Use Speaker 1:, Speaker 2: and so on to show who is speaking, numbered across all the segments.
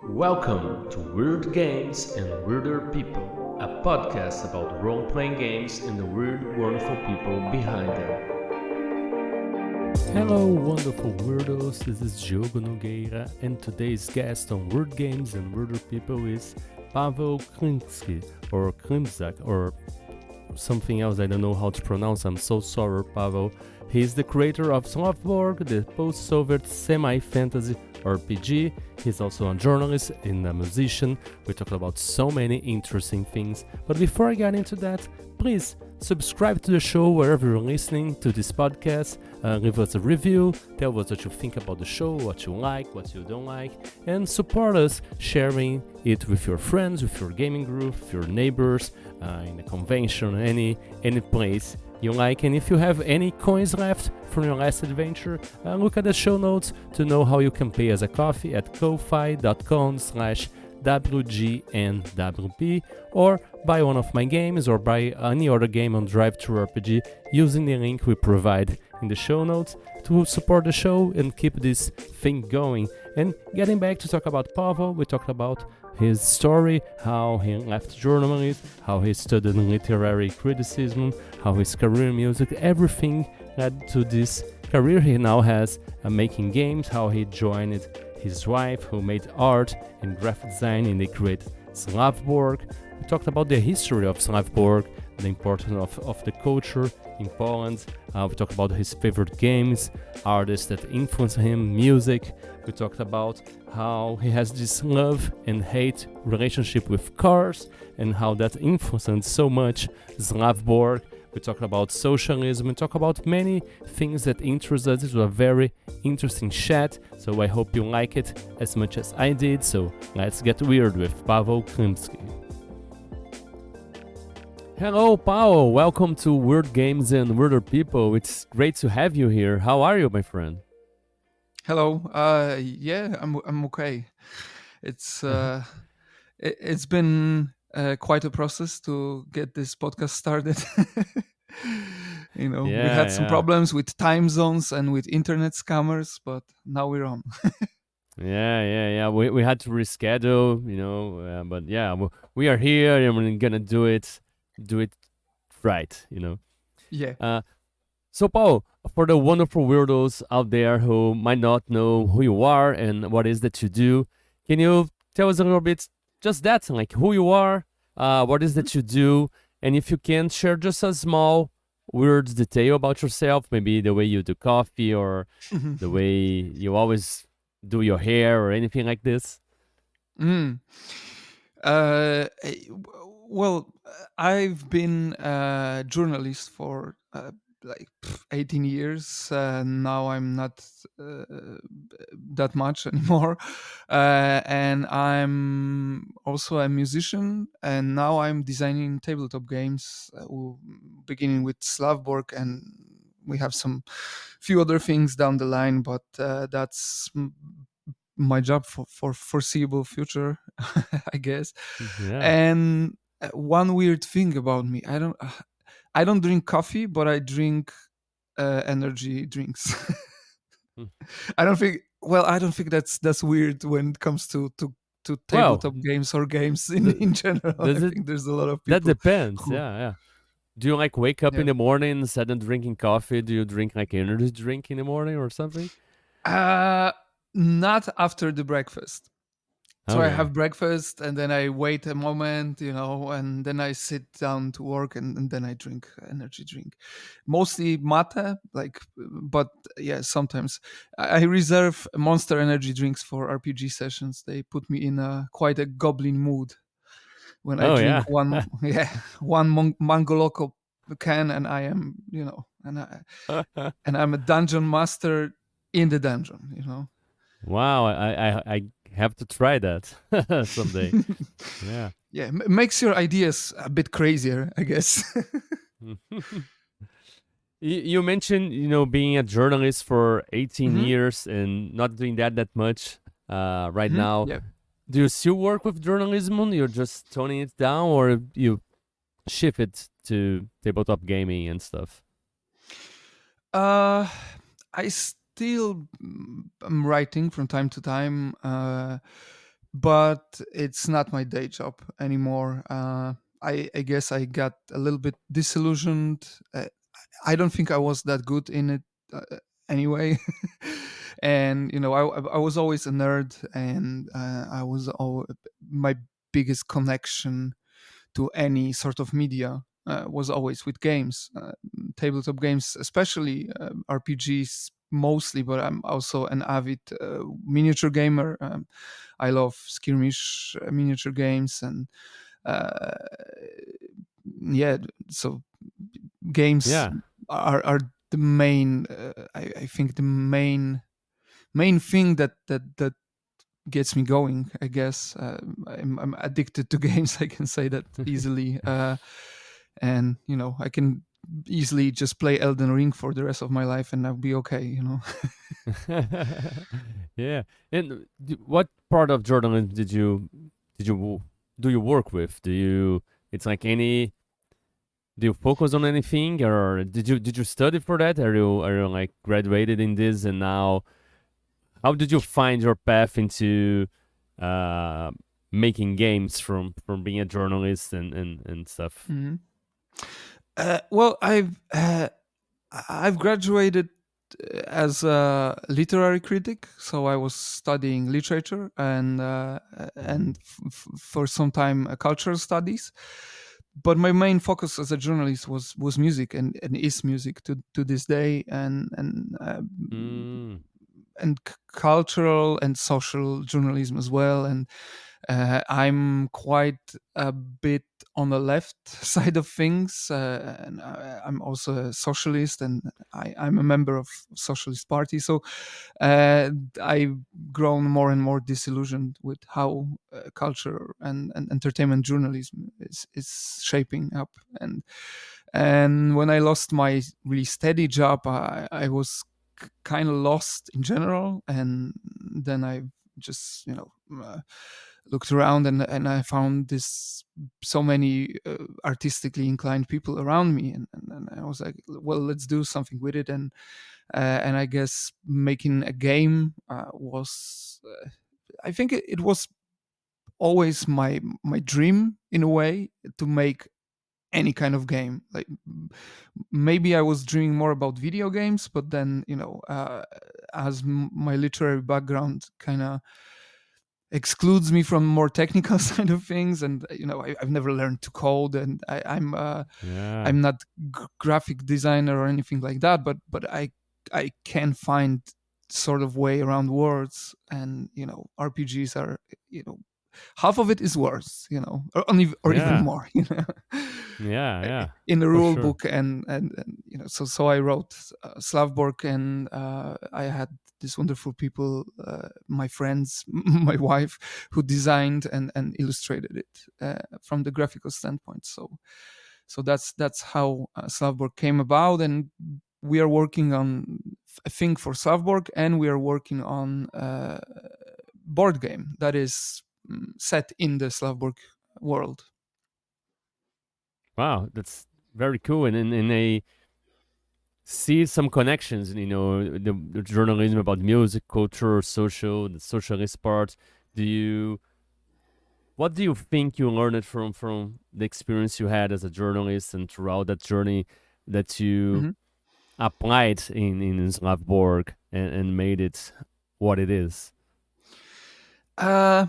Speaker 1: Welcome to Weird Games and Weirder People, a podcast about role-playing games and the weird, wonderful people behind them. Hello, wonderful weirdos. This is Diogo Nogueira, and today's guest on Weird Games and Weirder People is Pawel Klimczak, or something else I don't know how to pronounce. I'm so sorry, Pawel. He is the creator of Slav Borg, the post-Soviet semi-fantasy RPG. He's also a journalist and a musician. We talked about so many interesting things. But before I get into that, please subscribe to the show wherever you're listening to this podcast. Leave us a review, tell us what you think about the show, what you like, what you don't like, and support us sharing it with your friends, with your gaming group, with your neighbors, in a convention, any place you like. And if you have any coins left from your last adventure, look at the show notes to know how you can pay us a coffee at ko-fi.com/WGNWP, or buy one of my games or buy any other game on Drive-Thru-RPG using the link we provide in the show notes to support the show and keep this thing going. And getting back to talk about Pawel, we talked about his story, how he left journalism, how he studied literary criticism, how his career in music, everything led to this career he now has making games, how he joined his wife who made art and graphic design, and they created Slav Borg. We talked about the history of Slav Borg, the importance of the culture in Poland. We talked about his favorite games, artists that influence him, music. We talked about how he has this love and hate relationship with cars and how that influenced so much Slav Borg. We talked about socialism. We talked about many things that interest us. It was a very interesting chat, so I hope you like it as much as I did. So let's get weird with Pawel Klimczak. Hello, Pawel. Welcome to Weird Games and Weirder People. It's great to have you here. How are you, my friend?
Speaker 2: Hello. Yeah, I'm okay. It's it's been quite a process to get this podcast started. We had some problems with time zones and with internet scammers, but now we're on.
Speaker 1: Yeah. We had to reschedule, but yeah, we are here and we're gonna do it right,
Speaker 2: Yeah.
Speaker 1: So, Paul, for the wonderful weirdos out there who might not know who you are and what is that you do, can you tell us a little bit just that, like who you are, what is that you do, and if you can share just a small weird detail about yourself, maybe the way you do coffee or the way you always do your hair or anything like this?
Speaker 2: Well, I've been a journalist for like 18 years. Now I'm not that much anymore. And I'm also a musician, and now I'm designing tabletop games, beginning with Slav Borg, and we have some few other things down the line, but that's my job for foreseeable future, I guess.
Speaker 1: Yeah.
Speaker 2: And one weird thing about me, I don't drink coffee, but I drink energy drinks. I don't think that's weird when it comes to tabletop games or games in general. I think there's a lot of people.
Speaker 1: That depends. Yeah. Do you like wake up in the morning instead of drinking coffee? Do you drink like energy drink in the morning or something?
Speaker 2: Not after the breakfast. So
Speaker 1: Okay.
Speaker 2: I have breakfast and then I wait a moment, and then I sit down to work and then I drink energy drink. Mostly mate, but yeah, sometimes I reserve Monster energy drinks for RPG sessions. They put me in quite a goblin mood when I drink one Mango Loco can, and I am, and I'm a dungeon master in the dungeon.
Speaker 1: Wow, I have to try that someday. Yeah.
Speaker 2: Yeah, makes your ideas a bit crazier, I guess.
Speaker 1: You mentioned, being a journalist for 18 years and not doing that much right now.
Speaker 2: Yeah.
Speaker 1: Do you still work with journalism? You're just toning it down, or you shift it to tabletop gaming and stuff?
Speaker 2: I still am writing from time to time, but it's not my day job anymore. I guess I got a little bit disillusioned. I don't think I was that good in it anyway. And I was always a nerd, and my biggest connection to any sort of media was always with games, tabletop games, especially RPGs mostly. But I'm also an avid miniature gamer. I love skirmish miniature games, and uh, yeah, so games
Speaker 1: Yeah.
Speaker 2: are the main. I think the main thing that gets me going. I guess I'm addicted to games. I can say that easily, and I can easily just play Elden Ring for the rest of my life, and I'll be okay.
Speaker 1: Yeah. And what part of journalism did you do you work with? Do you it's like any do you focus on anything, or did you study for that? Are you like graduated in this, and now how did you find your path into uh making games from being a journalist and stuff?
Speaker 2: Mhm. Well, I've graduated as a literary critic, so I was studying literature and for some time cultural studies. But my main focus as a journalist was music, and is music to this day,
Speaker 1: Mm,
Speaker 2: and cultural and social journalism as well. And I'm quite a bit on the left side of things, and I'm also a socialist, and I'm a member of Socialist Party. So I've grown more and more disillusioned with how culture and entertainment journalism is shaping up. And when I lost my really steady job, I was kind of lost in general. And then I just looked around, and I found this so many artistically inclined people around me, and I was like, well, let's do something with it. And I guess making a game was I think it was always my dream in a way to make any kind of game. Like maybe I was dreaming more about video games, but then as my literary background kind of excludes me from more technical side of things, and I've never learned to code, and
Speaker 1: yeah.
Speaker 2: I'm not graphic designer or anything like that, but I can find sort of way around words. And RPGs are, half of it is words, or even
Speaker 1: Yeah.
Speaker 2: more,
Speaker 1: Yeah, yeah.
Speaker 2: in the
Speaker 1: For
Speaker 2: rule
Speaker 1: sure.
Speaker 2: book. And so I wrote Slav Borg, and I had these wonderful people, my friends, my wife, who designed and illustrated it from the graphical standpoint. So that's how Slavborg came about. And we are working on a thing for Slavborg, and we are working on a board game that is set in the Slavborg world.
Speaker 1: Wow, that's very cool. And I see some connections, the journalism about music, culture, social, the socialist part. Do you What do you think you learned from the experience you had as a journalist and throughout that journey that you
Speaker 2: Mm-hmm.
Speaker 1: applied in Slav Borg and made it what it is?
Speaker 2: Uh,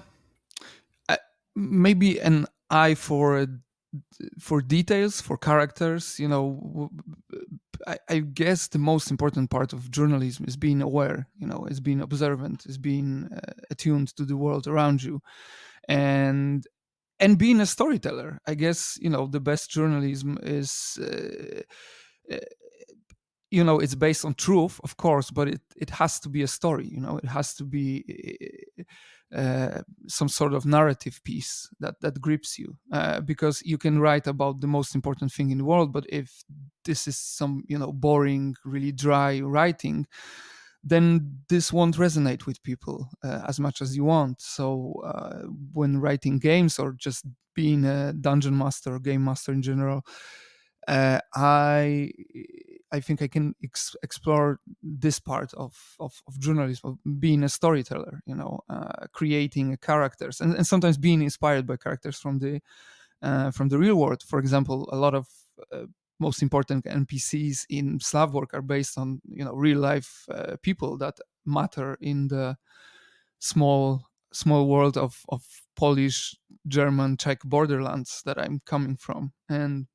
Speaker 2: Maybe an eye for details, for characters. I guess the most important part of journalism is being aware. Is being observant, is being attuned to the world around you, and being a storyteller. I guess the best journalism is. Uh, it's based on truth, of course, but it has to be a story. It has to be some sort of narrative piece that grips you, because you can write about the most important thing in the world, but if this is some boring, really dry writing, then this won't resonate with people as much as you want. So when writing games, or just being a dungeon master or game master in general, I I think I can explore this part of journalism, of being a storyteller, creating characters, and sometimes being inspired by characters from the real world. For example, a lot of most important NPCs in Slav Borg are based on real life people that matter in the small world of Polish, German, Czech borderlands that I'm coming from. And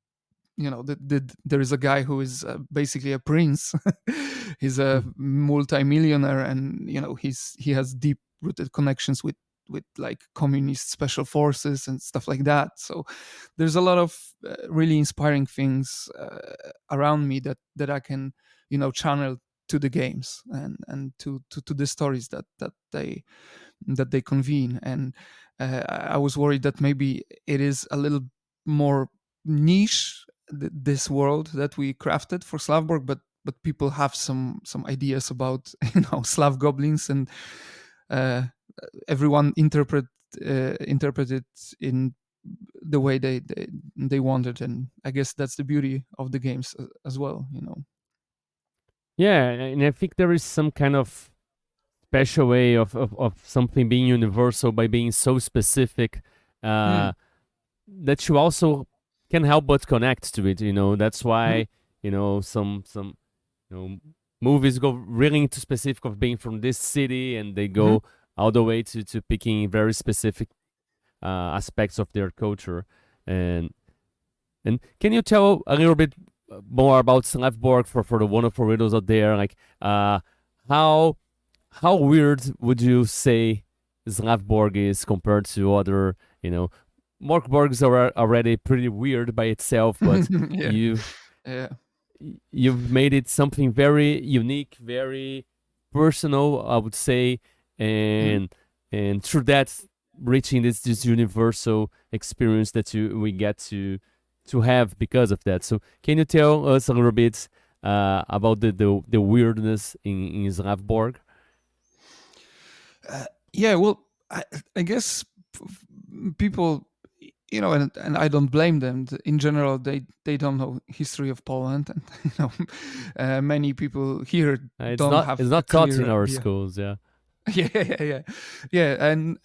Speaker 2: there is a guy who is basically a prince. He's a multimillionaire, and he has deep rooted connections with like communist special forces and stuff like that. So there's a lot of really inspiring things around me that I can channel to the games and to the stories that they convene. And I was worried that maybe it is a little more niche, this world that we crafted for Slavborg, but people have some ideas about Slav goblins, and everyone interpret it in the way they wanted. And I guess that's the beauty of the games as well.
Speaker 1: Yeah, and I think there is some kind of special way of something being universal by being so specific, that you also can help but connect to it. That's why some movies go really into specific of being from this city, and they go all the way to picking very specific aspects of their culture. And can you tell a little bit more about Slav Borg for the wonderful readers out there? Like, how weird would you say Slav Borg is compared to other, Mörk Borgs are already pretty weird by itself, but you've made it something very unique, very personal, I would say, and through that, reaching this universal experience that we get to have because of that. So can you tell us a little bit about the weirdness in Slav Borg?
Speaker 2: Yeah, well, I guess people, and I don't blame them. In general, they don't know history of Poland, and many people here don't have.
Speaker 1: It's not taught in our schools, yeah.
Speaker 2: Yeah, and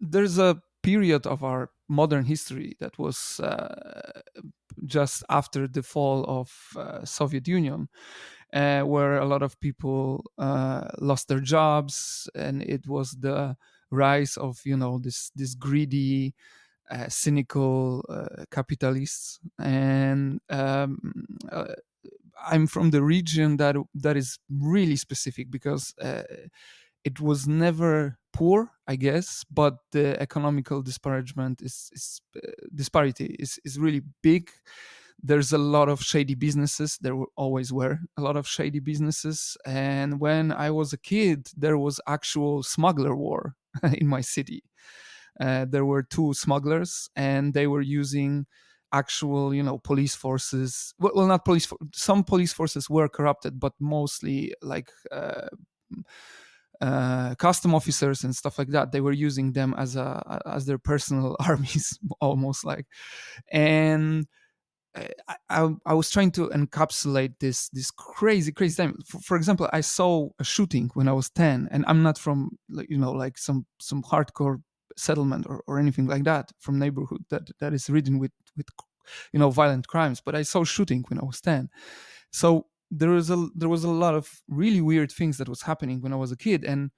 Speaker 2: there's a period of our modern history that was just after the fall of Soviet Union, where a lot of people lost their jobs, and it was the rise of this greedy, cynical capitalists. And I'm from the region that is really specific, because it was never poor, I guess, but the economical disparity is really big. There's a lot of shady businesses. There always were a lot of shady businesses. And when I was a kid, there was actual smuggler war in my city. There were two smugglers, and they were using actual, police forces. Well, not police. Some police forces were corrupted, but mostly like custom officers and stuff like that. They were using them as their personal armies, almost like. And I was trying to encapsulate this crazy time. For example, I saw a shooting when I was 10, and I'm not from like some hardcore settlement or anything like that, from neighborhood that is ridden with violent crimes. But I saw shooting when I was 10, so there was a lot of really weird things that was happening when I was a kid. And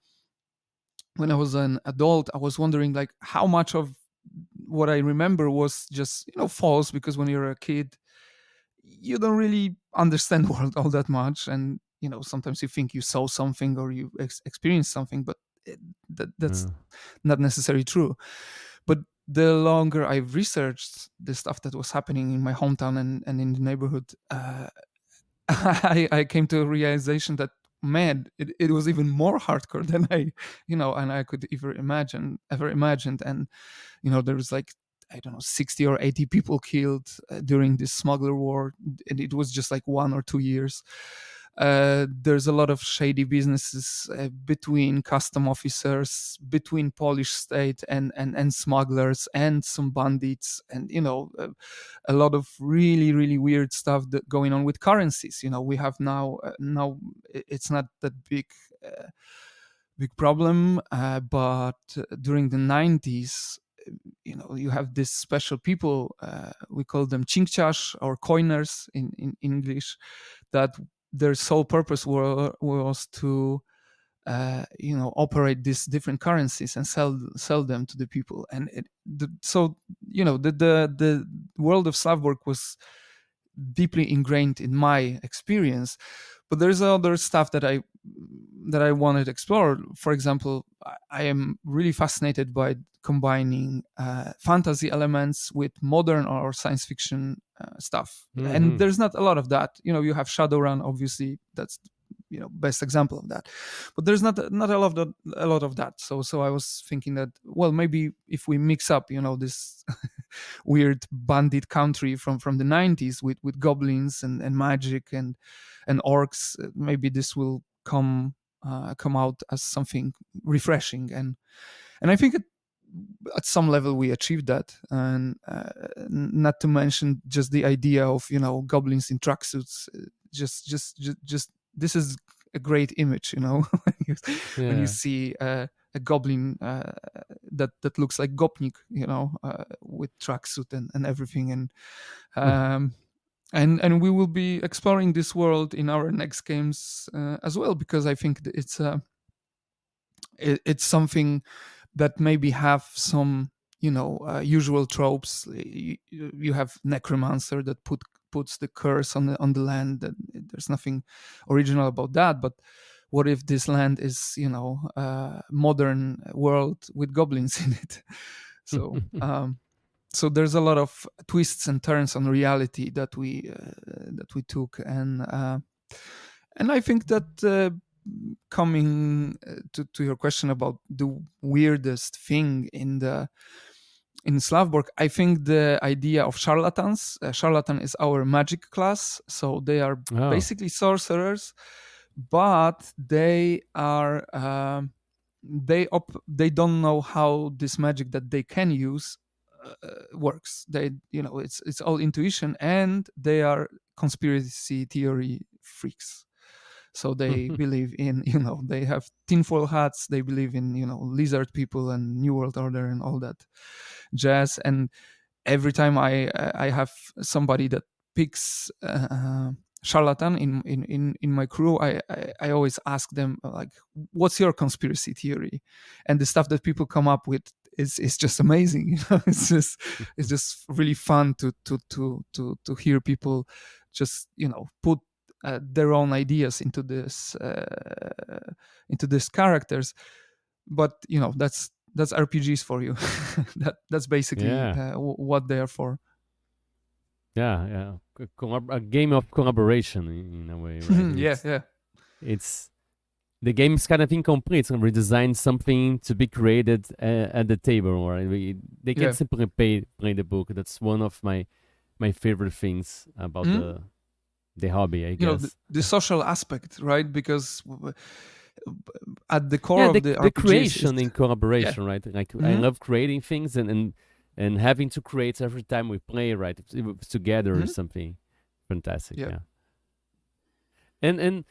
Speaker 2: when I was an adult, I was wondering like how much of what I remember was just false, because when you're a kid, you don't really understand the world all that much, and sometimes you think you saw something or you experienced something, but that's not necessarily true. But the longer I've researched the stuff that was happening in my hometown and in the neighborhood, I came to a realization that, man, it was even more hardcore than I could ever imagined. And there was like, I don't know, 60 or 80 people killed during this smuggler war, and it was just like 1 or 2 years. There's a lot of shady businesses between custom officers, between Polish state and smugglers and some bandits, and a lot of really really weird stuff that going on with currencies. We have now it's not that big problem, but during the 90s, you have this special people, we call them cinkciarz or coiners in English, that their sole purpose was to operate these different currencies and sell them to the people. And the world of Slav Borg was deeply ingrained in my experience. But there's other stuff that I wanted to explore. For example, I am really fascinated by combining fantasy elements with modern or science fiction stuff.
Speaker 1: Mm-hmm.
Speaker 2: And there's not a lot of that. You have Shadowrun, obviously, that's best example of that, but there's not a lot of that. So I was thinking that, well, maybe if we mix up this weird bandit country from the 90s with goblins and magic and orcs, maybe this will come out as something refreshing. And I think at some level we achieved that. And not to mention just the idea of goblins in tracksuits. Just this is a great image, when you see a goblin that looks like Gopnik, with tracksuit and everything. And we will be exploring this world in our next games as well, because I think that it's something that maybe have some usual tropes. You have necromancer that puts the curse on the land. That there's nothing original about that. But what if this land is a modern world with goblins in it? So so there's a lot of twists and turns on reality that we took. And I think that coming to your question about the weirdest thing in Slav Borg, I think the idea of charlatans. Charlatan is our magic class, so they are basically sorcerers, but they are they don't know how this magic that they can use works. They it's all intuition, and they are conspiracy theory freaks. So they believe in, they have tinfoil hats. They believe in, lizard people and New World Order and all that jazz. And every time I have somebody that picks charlatan in my crew, I always ask them, like, what's your conspiracy theory? And the stuff that people come up with is just amazing. It's just really fun to hear people just put their own ideas into these characters. But that's RPGs for you. That's basically what they are for.
Speaker 1: Yeah. A game of collaboration in a way, right?
Speaker 2: Yeah.
Speaker 1: It's the game's kind of incomplete, and we designed something to be created at the table, right? They can't simply play the book. That's one of my favorite things about the hobby, I guess.
Speaker 2: The social aspect, right? Because at the core of the
Speaker 1: RPGs, creation in collaboration, right? Like I love creating things and having to create every time we play, right? It's together is something fantastic. Yeah. And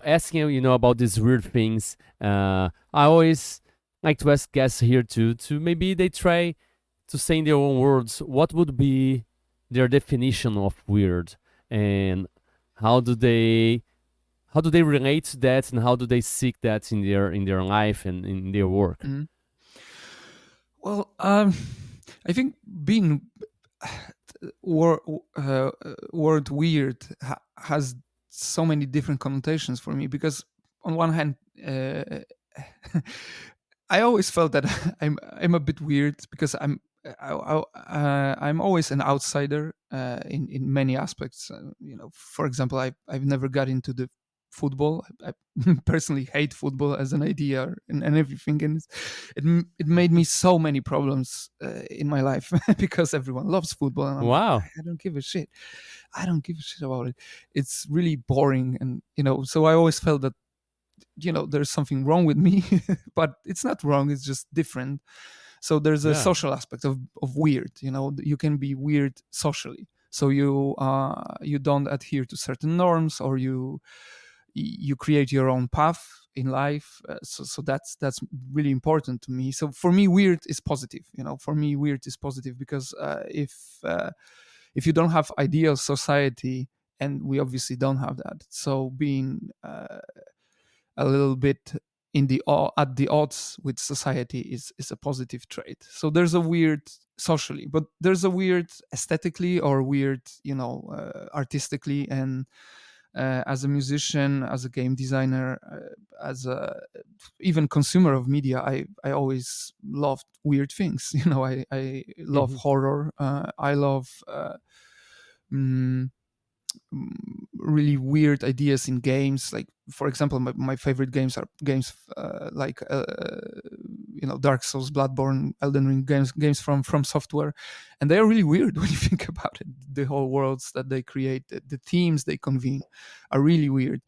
Speaker 1: asking about these weird things, I always like to ask guests here to maybe they try to say in their own words what would be their definition of weird, and how do they relate to that, and how do they seek that in their life and in their work?
Speaker 2: Well, I think being word weird has so many different connotations for me, because on one hand, I always felt that I'm a bit weird because I'm always an outsider in many aspects. For example, I've never got into the football. I personally hate football as an idea and everything, and it made me so many problems in my life because everyone loves football, and I'm like,
Speaker 1: Wow.
Speaker 2: I don't give a shit. I don't give a shit about it. It's really boring, and so I always felt that there's something wrong with me, but it's not wrong. It's just different. So there's a
Speaker 1: Yeah.
Speaker 2: social aspect of weird. You can be weird socially. So you don't adhere to certain norms, or you create your own path in life. So that's really important to me. So for me, weird is positive. For me, weird is positive because if you don't have ideal society, and we obviously don't have that, so being a little bit at the odds with society is a positive trait. So there's a weird socially, but there's a weird aesthetically, or weird artistically. And as a musician, as a game designer, as a even consumer of media, I always loved weird things. I love horror. I love mm, really weird ideas in games. Like, for example, my favorite games are games like Dark Souls, Bloodborne, Elden Ring, games from software, and they are really weird when you think about it. The whole worlds that they create, the themes they convene, are really weird.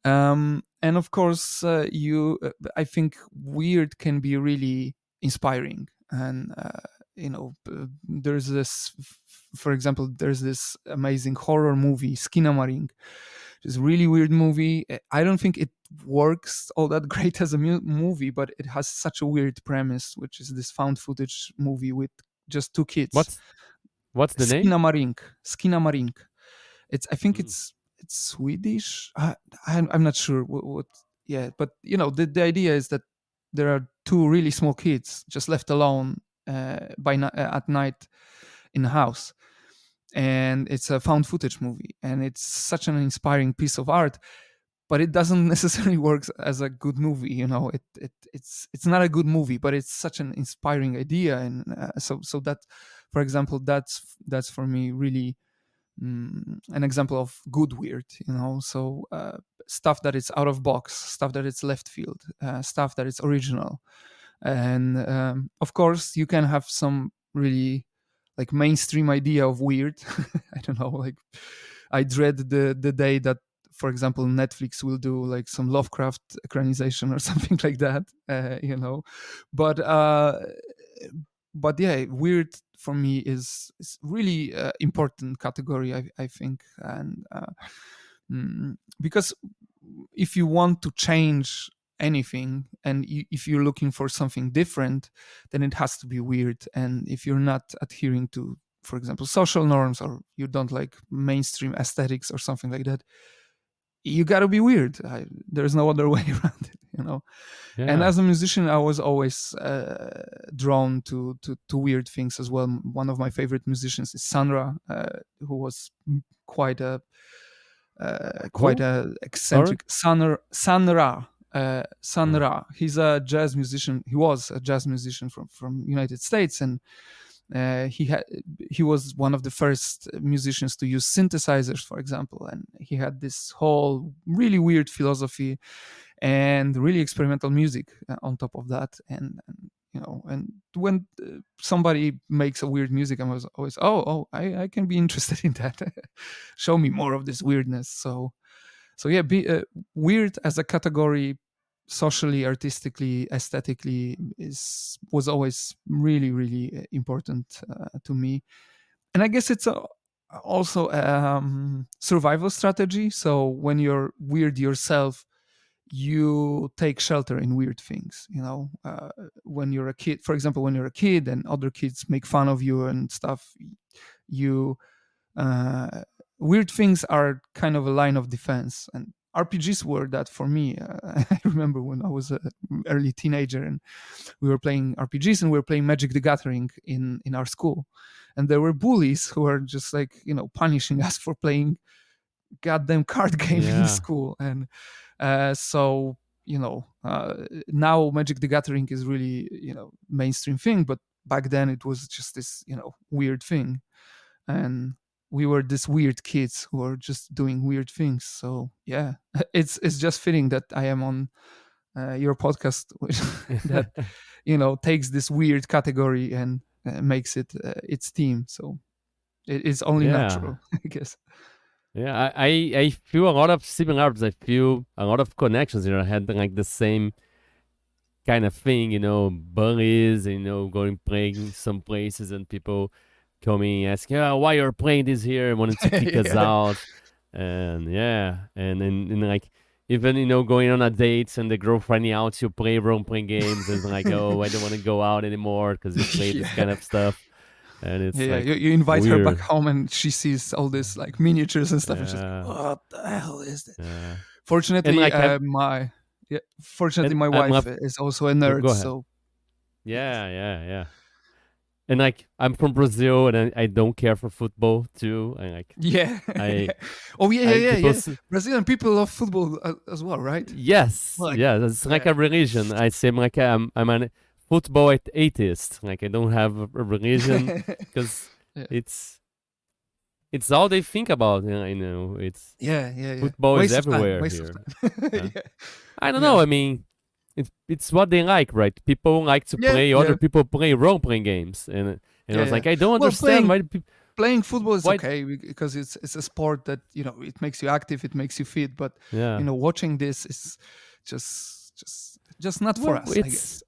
Speaker 2: And of course, I think weird can be really inspiring. And there's this, for example, there's this amazing horror movie, Skinnamarink. It's a really weird movie. I don't think it works all that great as a movie, but it has such a weird premise, which is this found footage movie with just two kids.
Speaker 1: What's the name?
Speaker 2: Skinnamarink. I think it's Swedish. I'm not sure what. Yeah, but the idea is that there are two really small kids just left alone at night in a house, and it's a found footage movie, and it's such an inspiring piece of art, but it doesn't necessarily work as a good movie. It's not a good movie, but it's such an inspiring idea. And so that, for example, that's for me really an example of good weird. So stuff that is out of box, stuff that is left field, stuff that is original. And of course you can have some really like mainstream idea of weird. I don't know, like I dread the day that, for example, Netflix will do like some Lovecraft equranization or something like that. But yeah, weird for me is really important category, I think. And because if you want to change anything, and if you're looking for something different, then it has to be weird. And if you're not adhering to, for example, social norms, or you don't like mainstream aesthetics or something like that, you got to be weird. There's no other way around it.
Speaker 1: Yeah.
Speaker 2: And as a musician, I was always drawn to weird things as well. One of my favorite musicians is Sanra, who was quite a eccentric. Sanra. He's a jazz musician. He was a jazz musician from United States, and he was one of the first musicians to use synthesizers, for example. And he had this whole really weird philosophy and really experimental music on top of that. And and when somebody makes a weird music, I was always, I can be interested in that. Show me more of this weirdness. So yeah, weird as a category, socially, artistically, aesthetically, was always really, really important to me. And I guess it's also survival strategy. So when you're weird yourself, you take shelter in weird things. When you're a kid, for example, when you're a kid and other kids make fun of you and stuff, you weird things are kind of a line of defense. And RPGs were that for me. I remember when I was an early teenager, and we were playing RPGs, and we were playing Magic the Gathering in our school, and there were bullies who were just like punishing us for playing goddamn card game in school. And so now Magic the Gathering is really mainstream thing, but back then it was just this weird thing. And we were these weird kids who were just doing weird things. So yeah, it's just fitting that I am on your podcast that takes this weird category and makes it its theme. So it's only
Speaker 1: Yeah.
Speaker 2: natural, I guess.
Speaker 1: Yeah, I feel a lot of similarities. I feel a lot of connections. I had like the same kind of thing, bullies, going playing some places and people coming asking, why you're playing this here, and wanting to kick us
Speaker 2: Yeah.
Speaker 1: out. And yeah, and then like even going on a date and the girl finding out you play role playing games and like, oh, I don't want to go out anymore because you play this kind
Speaker 2: Yeah.
Speaker 1: of stuff. And it's
Speaker 2: Yeah,
Speaker 1: like
Speaker 2: you invite her back
Speaker 1: weird.
Speaker 2: home and she sees all this like miniatures and stuff, and she's like,
Speaker 1: Yeah,
Speaker 2: "What the hell is this?"
Speaker 1: yeah. And
Speaker 2: Fortunately,
Speaker 1: like I'm
Speaker 2: fortunately,
Speaker 1: and
Speaker 2: my
Speaker 1: I'm
Speaker 2: wife
Speaker 1: a,
Speaker 2: is also a
Speaker 1: go
Speaker 2: nerd,
Speaker 1: ahead.
Speaker 2: so yes.
Speaker 1: Yeah. And like I'm from Brazil and I don't care for football too. And like
Speaker 2: Yeah.
Speaker 1: I
Speaker 2: Oh yeah,
Speaker 1: I people
Speaker 2: Brazilian people love football as well, right?
Speaker 1: yes,
Speaker 2: Like,
Speaker 1: yeah, it's like
Speaker 2: yeah.
Speaker 1: a religion. I say like I'm an football atheist. Like I don't have a religion because
Speaker 2: Yeah.
Speaker 1: it's all they think about. It's
Speaker 2: Yeah.
Speaker 1: football is
Speaker 2: Waste of time.
Speaker 1: everywhere
Speaker 2: Waste of
Speaker 1: here.
Speaker 2: time.
Speaker 1: Yeah.
Speaker 2: Yeah.
Speaker 1: I don't know.
Speaker 2: Yeah.
Speaker 1: I mean, it's what they like, right? People like to
Speaker 2: Yeah.
Speaker 1: play.
Speaker 2: Yeah.
Speaker 1: Other people play role playing games, and I was
Speaker 2: Yeah.
Speaker 1: like, I don't
Speaker 2: Well,
Speaker 1: understand why people
Speaker 2: playing football is
Speaker 1: why.
Speaker 2: okay because it's a sport that it makes you active, it makes you fit. But
Speaker 1: Yeah.
Speaker 2: watching this is just not for
Speaker 1: Well,
Speaker 2: us, I guess.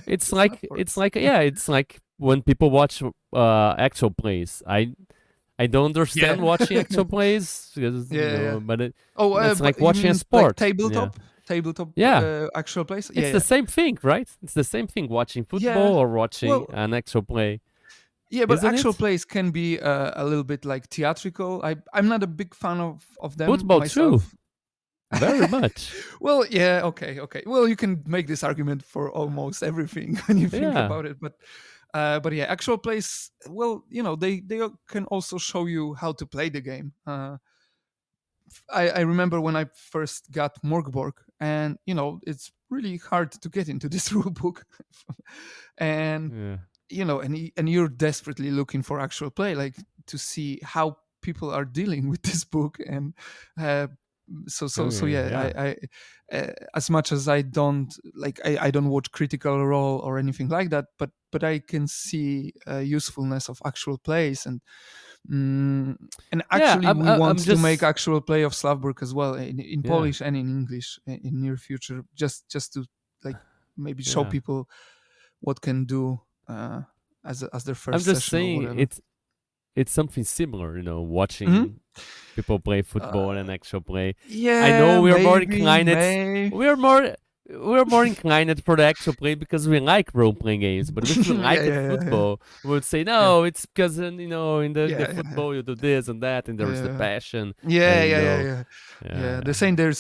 Speaker 1: it's
Speaker 2: It's not
Speaker 1: like
Speaker 2: for
Speaker 1: it's
Speaker 2: us.
Speaker 1: like yeah, it's like when people watch actual plays. I don't
Speaker 2: Yeah.
Speaker 1: understand watching actual plays because
Speaker 2: Yeah.
Speaker 1: but
Speaker 2: Oh,
Speaker 1: it's
Speaker 2: but
Speaker 1: like
Speaker 2: you
Speaker 1: watching a
Speaker 2: mean like
Speaker 1: sport. Yeah,
Speaker 2: tabletop
Speaker 1: yeah.
Speaker 2: actual plays?
Speaker 1: It's
Speaker 2: Yeah.
Speaker 1: the same thing, right? It's the same thing watching
Speaker 2: Yeah.
Speaker 1: football or watching
Speaker 2: Well,
Speaker 1: an actual play,
Speaker 2: yeah, but
Speaker 1: isn't
Speaker 2: actual
Speaker 1: it?
Speaker 2: plays can be a little bit like theatrical. I'm not a big fan of them
Speaker 1: Football too,
Speaker 2: myself.
Speaker 1: very much.
Speaker 2: Well, yeah, okay. Well, you can make this argument for almost everything when you think
Speaker 1: Yeah,
Speaker 2: about it, but yeah, actual plays. Well, they can also show you how to play the game. I remember when I first got Mörk Borg, and it's really hard to get into this rule book, and
Speaker 1: yeah.
Speaker 2: and you're desperately looking for actual play, like to see how people are dealing with this book, and uh, so
Speaker 1: Okay,
Speaker 2: yeah,
Speaker 1: yeah,
Speaker 2: I as much as I don't like, I don't watch Critical Role or anything like that, but I can see usefulness of actual plays, and
Speaker 1: yeah.
Speaker 2: actually we want
Speaker 1: I'm
Speaker 2: to make
Speaker 1: just
Speaker 2: actual play of Slav Borg as well in
Speaker 1: yeah,
Speaker 2: Polish and in English in near future, just to like maybe show
Speaker 1: yeah.
Speaker 2: people what can do as their
Speaker 1: I'm
Speaker 2: first
Speaker 1: just
Speaker 2: session or
Speaker 1: saying
Speaker 2: whatever.
Speaker 1: it's something similar,
Speaker 2: Hmm.
Speaker 1: watching people play football and actual play. I know
Speaker 2: Yeah,
Speaker 1: we are more
Speaker 2: maybe,
Speaker 1: inclined.
Speaker 2: may.
Speaker 1: We are more. We're more inclined for the actual play because we like role playing games. But if we
Speaker 2: Yeah,
Speaker 1: liked
Speaker 2: yeah, yeah,
Speaker 1: football, we would say
Speaker 2: yeah,
Speaker 1: no. It's because in the
Speaker 2: yeah, yeah, yeah,
Speaker 1: football you do this and that, and there's the
Speaker 2: yeah,
Speaker 1: passion,
Speaker 2: yeah,
Speaker 1: and
Speaker 2: yeah, yeah, yeah. Yeah, they're
Speaker 1: yeah,
Speaker 2: saying there's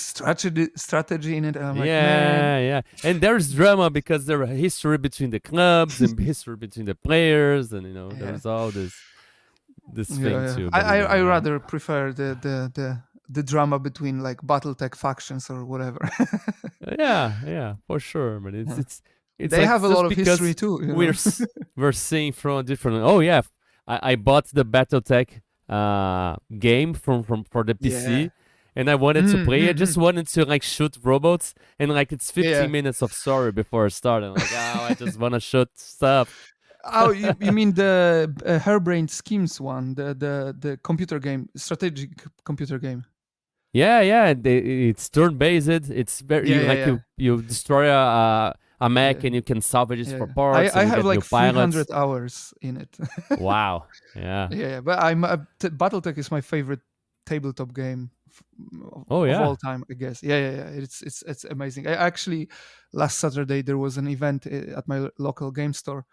Speaker 2: strategy in it, and I'm like, man,
Speaker 1: yeah. And there's drama because there are history between the clubs and history between the players, and
Speaker 2: yeah,
Speaker 1: there's all this
Speaker 2: yeah,
Speaker 1: thing
Speaker 2: yeah.
Speaker 1: too.
Speaker 2: I,
Speaker 1: But
Speaker 2: I I rather prefer the drama between like BattleTech factions or whatever.
Speaker 1: yeah, for sure. But
Speaker 2: Yeah.
Speaker 1: it's
Speaker 2: They
Speaker 1: like
Speaker 2: have a lot
Speaker 1: just
Speaker 2: of history
Speaker 1: because
Speaker 2: too,
Speaker 1: we're we're seeing from a different. Oh yeah, I bought the BattleTech game from for the
Speaker 2: Yeah.
Speaker 1: PC, and I wanted to play. I just
Speaker 2: Mm.
Speaker 1: wanted to like shoot robots, and like it's 15
Speaker 2: Yeah.
Speaker 1: minutes of story before I start. And I'm like, oh, I just want to shoot stuff.
Speaker 2: Oh, you mean the Harebrained Schemes one, the computer game, strategic computer game?
Speaker 1: Yeah. It's turn based. It's very
Speaker 2: Yeah,
Speaker 1: you
Speaker 2: yeah,
Speaker 1: like
Speaker 2: yeah,
Speaker 1: you destroy a mech
Speaker 2: yeah,
Speaker 1: and you can salvage it for
Speaker 2: yeah.
Speaker 1: parts
Speaker 2: I
Speaker 1: and you
Speaker 2: have
Speaker 1: get new
Speaker 2: like 300
Speaker 1: pilots.
Speaker 2: hours in it.
Speaker 1: Wow. Yeah.
Speaker 2: Yeah, but BattleTech is my favorite tabletop game
Speaker 1: Oh
Speaker 2: of
Speaker 1: yeah.
Speaker 2: all time, I guess. Yeah. It's amazing. I actually last Saturday there was an event at my local game store,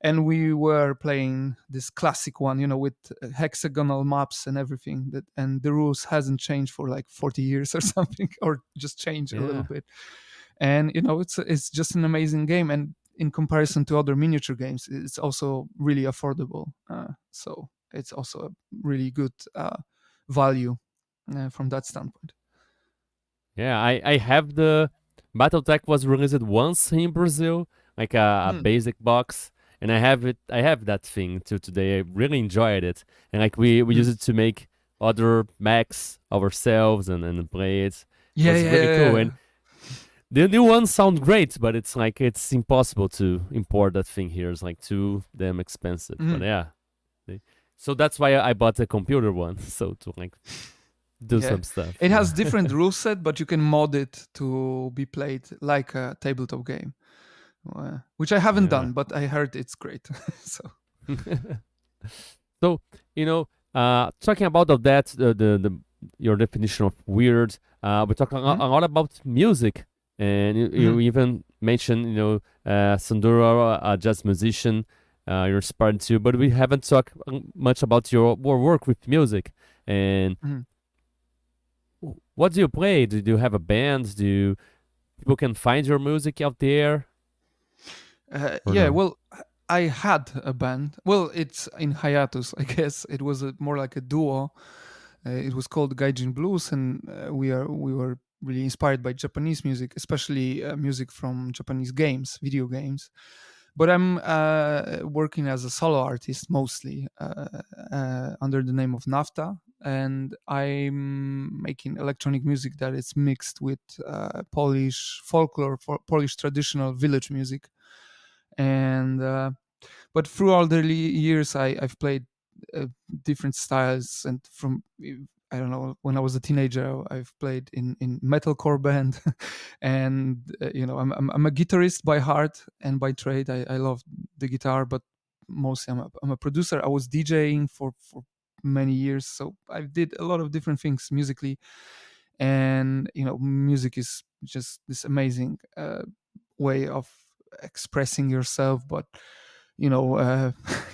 Speaker 2: and we were playing this classic one, with hexagonal maps and everything. And the rules hasn't changed for like 40 years or something, or just changed a little
Speaker 1: Yeah.
Speaker 2: bit. And it's just an amazing game, and in comparison to other miniature games, it's also really affordable, so it's also a really good value from that standpoint.
Speaker 1: Yeah. I have the BattleTech was released once in Brazil, like a
Speaker 2: Hmm.
Speaker 1: basic box. and I have that thing till today. I really enjoyed it, and like we use
Speaker 2: Mm.
Speaker 1: it to make other Macs ourselves and play it. It
Speaker 2: Yeah,
Speaker 1: was
Speaker 2: yeah,
Speaker 1: really cool,
Speaker 2: yeah.
Speaker 1: and the new ones sound great, but it's like it's impossible to import that thing here. It's like too damn expensive. But
Speaker 2: Mm.
Speaker 1: yeah, so that's why I bought a computer one, so to like do
Speaker 2: Yeah.
Speaker 1: some stuff.
Speaker 2: It has different rule set, but you can mod it to be played like a tabletop game, which I haven't
Speaker 1: Yeah.
Speaker 2: done, but I heard it's great. So
Speaker 1: So talking about of that, the your definition of weird. We're talking
Speaker 2: mm,
Speaker 1: a lot about music, and you
Speaker 2: mm,
Speaker 1: even mentioned Sandura, a jazz musician. You're inspired too, but we haven't talked much about your work with music. And
Speaker 2: mm.
Speaker 1: what do you play? Do you have a band? Do people can find your music out there or
Speaker 2: Yeah,
Speaker 1: no?
Speaker 2: well, I had a band. Well, it's in hiatus, I guess. It was more like a duo. It was called Gaijin Blues, and we were really inspired by Japanese music, especially music from Japanese games, video games. But I'm working as a solo artist mostly under the name of Nafta, and I'm making electronic music that is mixed with Polish folklore, Polish traditional village music, and but through all the years I've played uh, different styles, and from I don't know, when I was a teenager I've played in metalcore band and I'm a guitarist by heart and by trade. I love the guitar, but mostly I'm a producer. I was DJing for many years, so I did a lot of different things musically. And music is just this amazing way of expressing yourself. But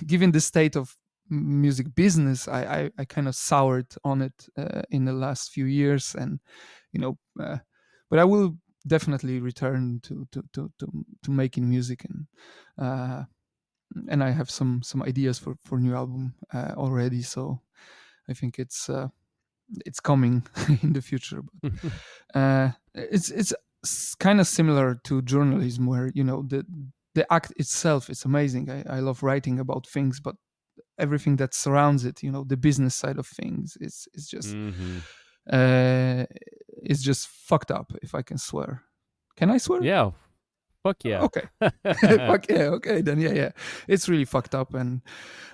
Speaker 2: given the state of music business, I kind of soured on it in the last few years. And you know but I will definitely return to making music. And I have some ideas for new album already, so I think it's coming in the future. It's kind of similar to journalism, where the act itself is amazing. I love writing about things, but everything that surrounds it, the business side of things, is just
Speaker 1: Mm-hmm.
Speaker 2: uh is just fucked up, if I can swear. Can I swear?
Speaker 1: Yeah, fuck yeah.
Speaker 2: Okay. Fuck yeah. Okay, then yeah, it's really fucked up. And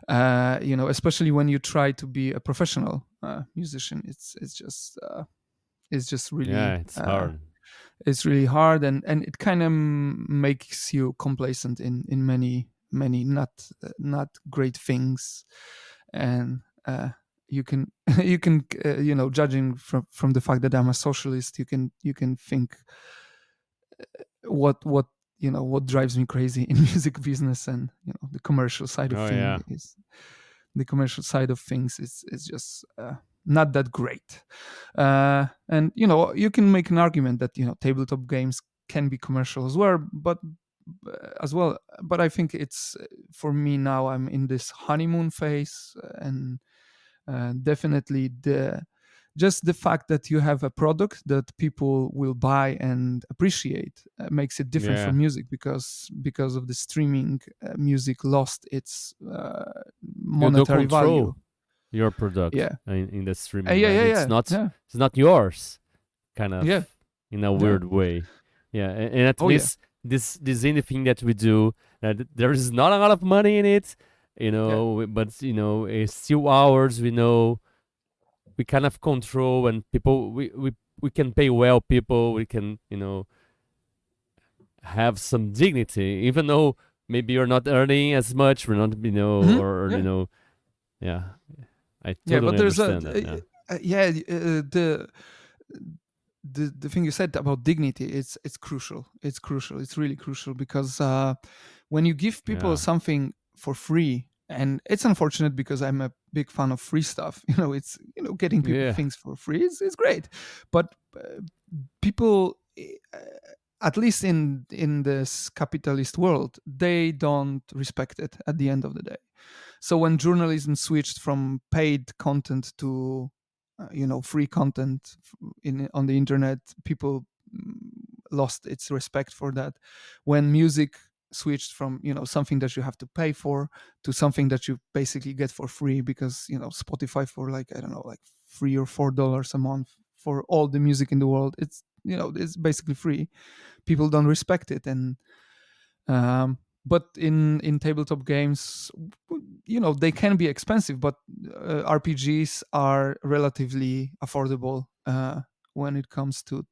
Speaker 2: especially when you try to be a professional musician, it's just
Speaker 1: Yeah,
Speaker 2: really
Speaker 1: it's hard.
Speaker 2: it's really hard. And it kind of makes you complacent in many not great things. And you can you can judging from the fact that I'm a socialist, you can think what what drives me crazy in music business. And the commercial side of
Speaker 1: Oh
Speaker 2: thing
Speaker 1: yeah.
Speaker 2: is the commercial side of things is just not that great. And you can make an argument that tabletop games can be commercial as well. But I think it's for me now, I'm in this honeymoon phase. And definitely just the fact that you have a product that people will buy and appreciate makes it different
Speaker 1: Yeah.
Speaker 2: from music, because of the streaming, music lost its
Speaker 1: You do
Speaker 2: monetary value.
Speaker 1: control your product
Speaker 2: Yeah.
Speaker 1: in the streaming,
Speaker 2: Yeah,
Speaker 1: right?
Speaker 2: yeah,
Speaker 1: It's
Speaker 2: yeah,
Speaker 1: not
Speaker 2: yeah,
Speaker 1: it's not yours, kind
Speaker 2: yeah,
Speaker 1: of in a
Speaker 2: yeah.
Speaker 1: weird way. Yeah, and at
Speaker 2: Oh yeah.
Speaker 1: least this indie thing that we do, there is not a lot of money in it,
Speaker 2: Yeah.
Speaker 1: but it's still ours. We know we kind of control, and people we can pay well people. We can have some dignity, even though maybe you're not earning as much. We're not
Speaker 2: Hmm.
Speaker 1: or
Speaker 2: Yeah.
Speaker 1: yeah. I
Speaker 2: Yeah, but
Speaker 1: totally
Speaker 2: there's
Speaker 1: understand that. Yeah.
Speaker 2: yeah, the thing you said about dignity, it's crucial. It's crucial. It's really crucial, because when you give people
Speaker 1: Yeah.
Speaker 2: something for free, and it's unfortunate because I'm a big fan of free stuff. It's getting people
Speaker 1: Yeah.
Speaker 2: things for free is great. But people, at least in this capitalist world, they don't respect it at the end of the day. So when journalism switched from paid content to free content in on the internet, people lost its respect for that. When music switched from something that you have to pay for to something that you basically get for free, because Spotify for like, I don't know, like $3 or $4 a month for all the music in the world, it's basically free. People don't respect it. And but in tabletop games, they can be expensive, but RPGs are relatively affordable when it comes to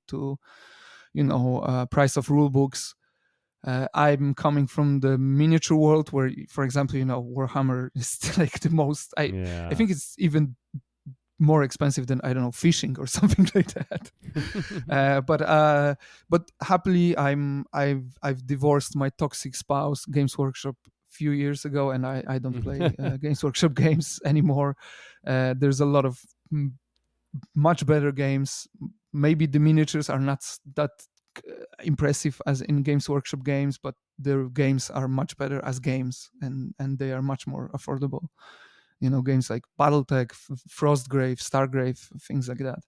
Speaker 2: price of rule books. I'm coming from the miniature world where, for example, Warhammer is like the most. I think it's even more expensive than, I don't know, fishing or something like that. But happily, I've divorced my toxic spouse, Games Workshop, a few years ago, and I don't play Games Workshop games anymore. There's a lot of much better games. Maybe the miniatures are not that impressive as in Games Workshop games, but their games are much better as games, and they are much more affordable. Games like Battletech, Frostgrave, Stargrave, things like that.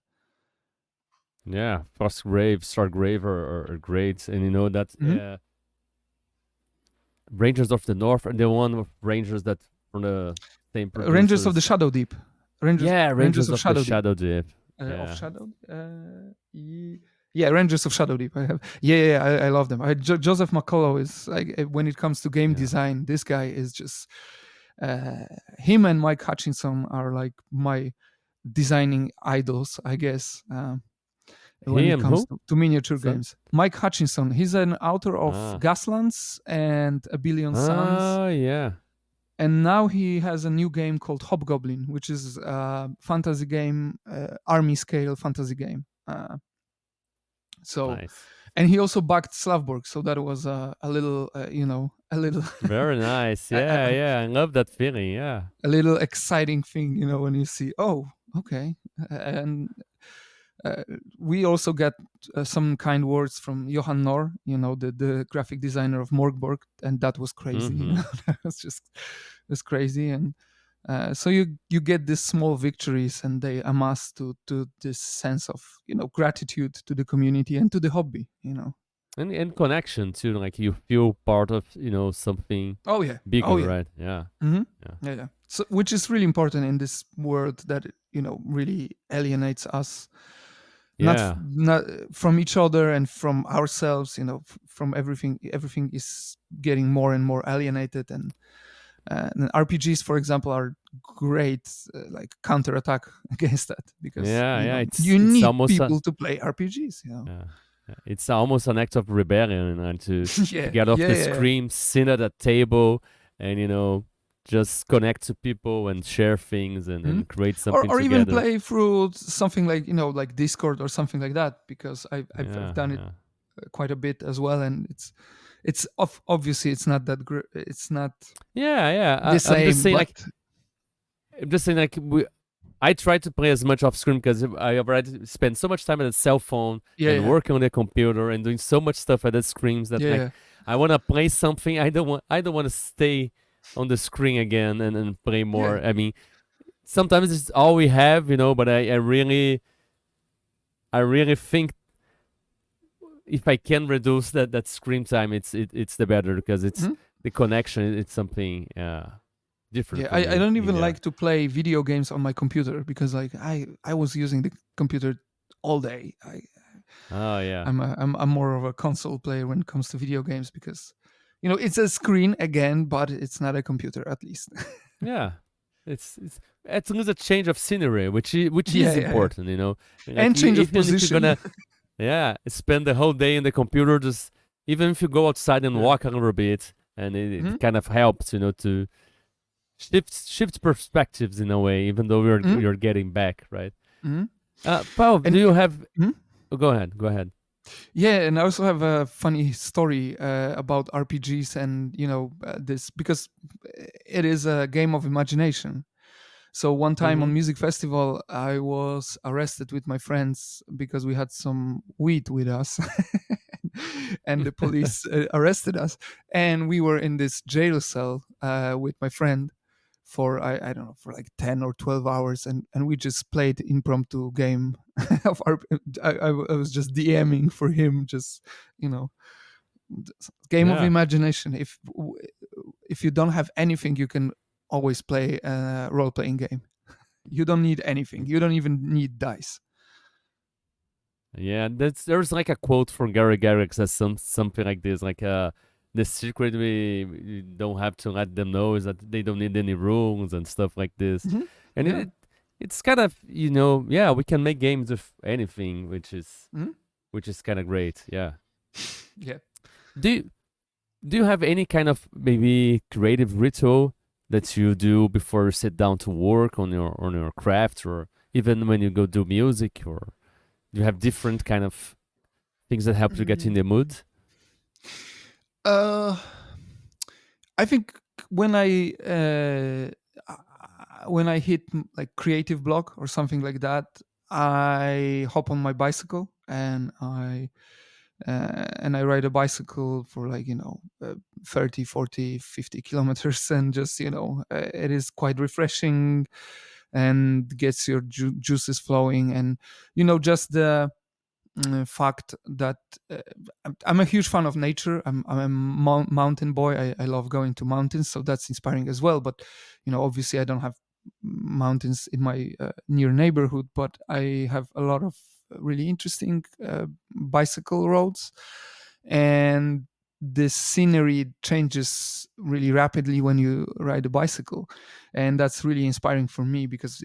Speaker 1: Yeah, Frostgrave, Stargrave are great, and that Rangers of the North, and the one with Rangers that from the same producers.
Speaker 2: Rangers of the Shadow Deep.
Speaker 1: Rangers of the Shadow Deep.
Speaker 2: Of Shadow. Rangers of Shadow Deep. I have. I love them. Joseph McCullough is like, when it comes to game design, this guy is just. Him and Mike Hutchinson are like my designing idols, I guess. When it comes to miniature games, Mike Hutchinson, he's an author of Gaslands and A Billion Suns.
Speaker 1: Oh yeah.
Speaker 2: And now he has a new game called Hobgoblin, which is a fantasy game, army scale fantasy game.
Speaker 1: Nice.
Speaker 2: And he also backed Slav Borg, so that was a little, a little.
Speaker 1: Very nice. Yeah, I love that feeling. Yeah,
Speaker 2: a little exciting thing, when you see, oh, okay, and we also got some kind words from Johan Nor, the graphic designer of Mörk Borg, and that was crazy. That was crazy, and so you get these small victories, and they amass to this sense of gratitude to the community and to the hobby,
Speaker 1: and connection too. Like you feel part of something.
Speaker 2: Oh yeah,
Speaker 1: bigger, right? Yeah.
Speaker 2: Yeah. So, which is really important in this world that really alienates us.
Speaker 1: Yeah.
Speaker 2: Not from each other and from ourselves, from everything. Everything is getting more and more alienated, and RPGs, for example, are great like counterattack against that, because you need people to play RPGs.
Speaker 1: Yeah. It's almost an act of rebellion, and to get off the screen, sit at a table, and just connect to people and share things and create something
Speaker 2: or
Speaker 1: together.
Speaker 2: Even play through something like like Discord or something like that, because I've done it quite a bit as well, and it's obviously it's not that great. It's not the same.
Speaker 1: I'm just saying like I try to play as much off screen because I already spend so much time on the cell phone and working on the computer and doing so much stuff at the screens that I want to play something. I don't want to stay on the screen again and play more. I mean, sometimes it's all we have, but I really think if I can reduce that screen time, it's the better, because it's the connection. It's something different.
Speaker 2: Yeah, I don't even like to play video games on my computer, because like I was using the computer all day. I'm more of a console player when it comes to video games, because it's a screen again, but it's not a computer, at least.
Speaker 1: Yeah, it's at least a change of scenery, which is important, Like,
Speaker 2: and change of position.
Speaker 1: If you're gonna spend the whole day in the computer, just even if you go outside and walk a little bit, and it kind of helps, to shift perspectives in a way, even though you're getting back, right? Pawel, do you have? Oh, go ahead.
Speaker 2: Yeah, and I also have a funny story about RPGs and this, because it is a game of imagination. So one time on music festival, I was arrested with my friends because we had some weed with us, and the police arrested us, and we were in this jail cell with my friend for I don't know, for like 10 or 12 hours, and we just played impromptu game of I was just DMing for him, just Game of
Speaker 1: Yeah.
Speaker 2: imagination. If you don't have anything, you can always play a role-playing game. You don't need anything. You don't even need dice.
Speaker 1: Yeah, there's like a quote from Gary Garrick says something like this, like the secret we don't have to let them know is that they don't need any rules and stuff like this.
Speaker 2: Mhm.
Speaker 1: And
Speaker 2: Yeah.
Speaker 1: it's kind of, yeah, we can make games of anything, which is
Speaker 2: Mhm.
Speaker 1: kind of great. Yeah.
Speaker 2: Yeah.
Speaker 1: Do you, do you have any kind of maybe creative ritual that you do before you sit down to work on your craft, or even when you go do music, or do you have different kind of things that help you get in
Speaker 2: Mm.
Speaker 1: the mood?
Speaker 2: Uh, I think when I hit like creative block or something like that, I hop on my bicycle and I ride a bicycle for like 30, 40, 50 kilometers, and just it is quite refreshing and gets your juices flowing, and just the fact that I'm a huge fan of nature. I'm a mountain boy. I love going to mountains, so that's inspiring as well. But obviously, I don't have mountains in my near neighborhood, but I have a lot of really interesting bicycle roads, and the scenery changes really rapidly when you ride a bicycle, and that's really inspiring for me because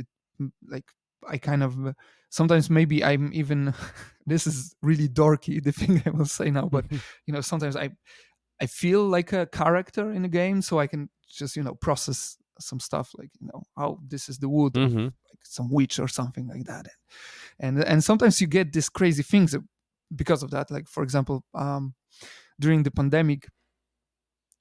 Speaker 2: like I kind of sometimes maybe I'm even this is really dorky, the thing I will say now, but sometimes I feel like a character in a game, so I can just process some stuff like oh, this is the wood of
Speaker 1: Mm-hmm.
Speaker 2: like some witch or something like that, and sometimes you get these crazy things because of that. Like for example, during the pandemic,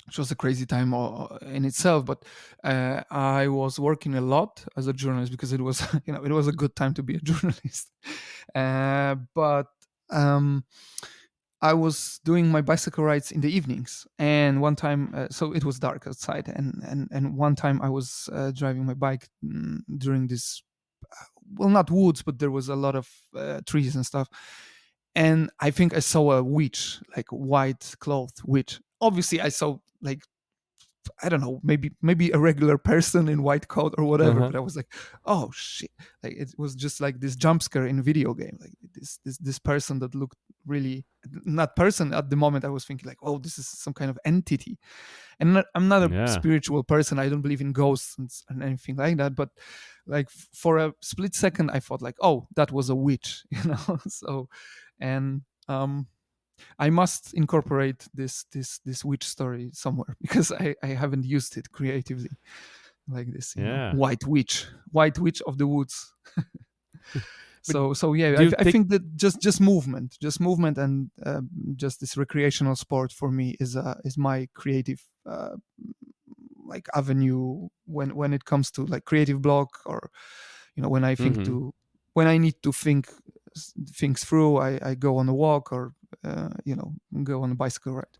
Speaker 2: which was a crazy time in itself, but I was working a lot as a journalist because it was it was a good time to be a journalist. But I was doing my bicycle rides in the evenings, and one time, so it was dark outside, and one time I was driving my bike during this, well, not woods, but there was a lot of trees and stuff, and I think I saw a witch, like white clothed witch. Obviously, I saw like I don't know, maybe a regular person in white coat or whatever.
Speaker 1: Uh-huh.
Speaker 2: But I was like, oh shit! Like it was just like this jump scare in a video game. Like this person that looked really not person at the moment. I was thinking like, oh, this is some kind of entity. And I'm not a
Speaker 1: Yeah.
Speaker 2: spiritual person. I don't believe in ghosts and anything like that. But like for a split second, I thought like, oh, that was a witch, So, and I must incorporate this witch story somewhere because I haven't used it creatively like this,
Speaker 1: Yeah.
Speaker 2: white witch of the woods.
Speaker 1: But
Speaker 2: So yeah,
Speaker 1: do you
Speaker 2: I
Speaker 1: take
Speaker 2: think that just movement and just this recreational sport for me is my creative like avenue when it comes to like creative block, or when I think
Speaker 1: mm-hmm.
Speaker 2: to when I need to think things through, I go on a walk, or go on a bicycle ride.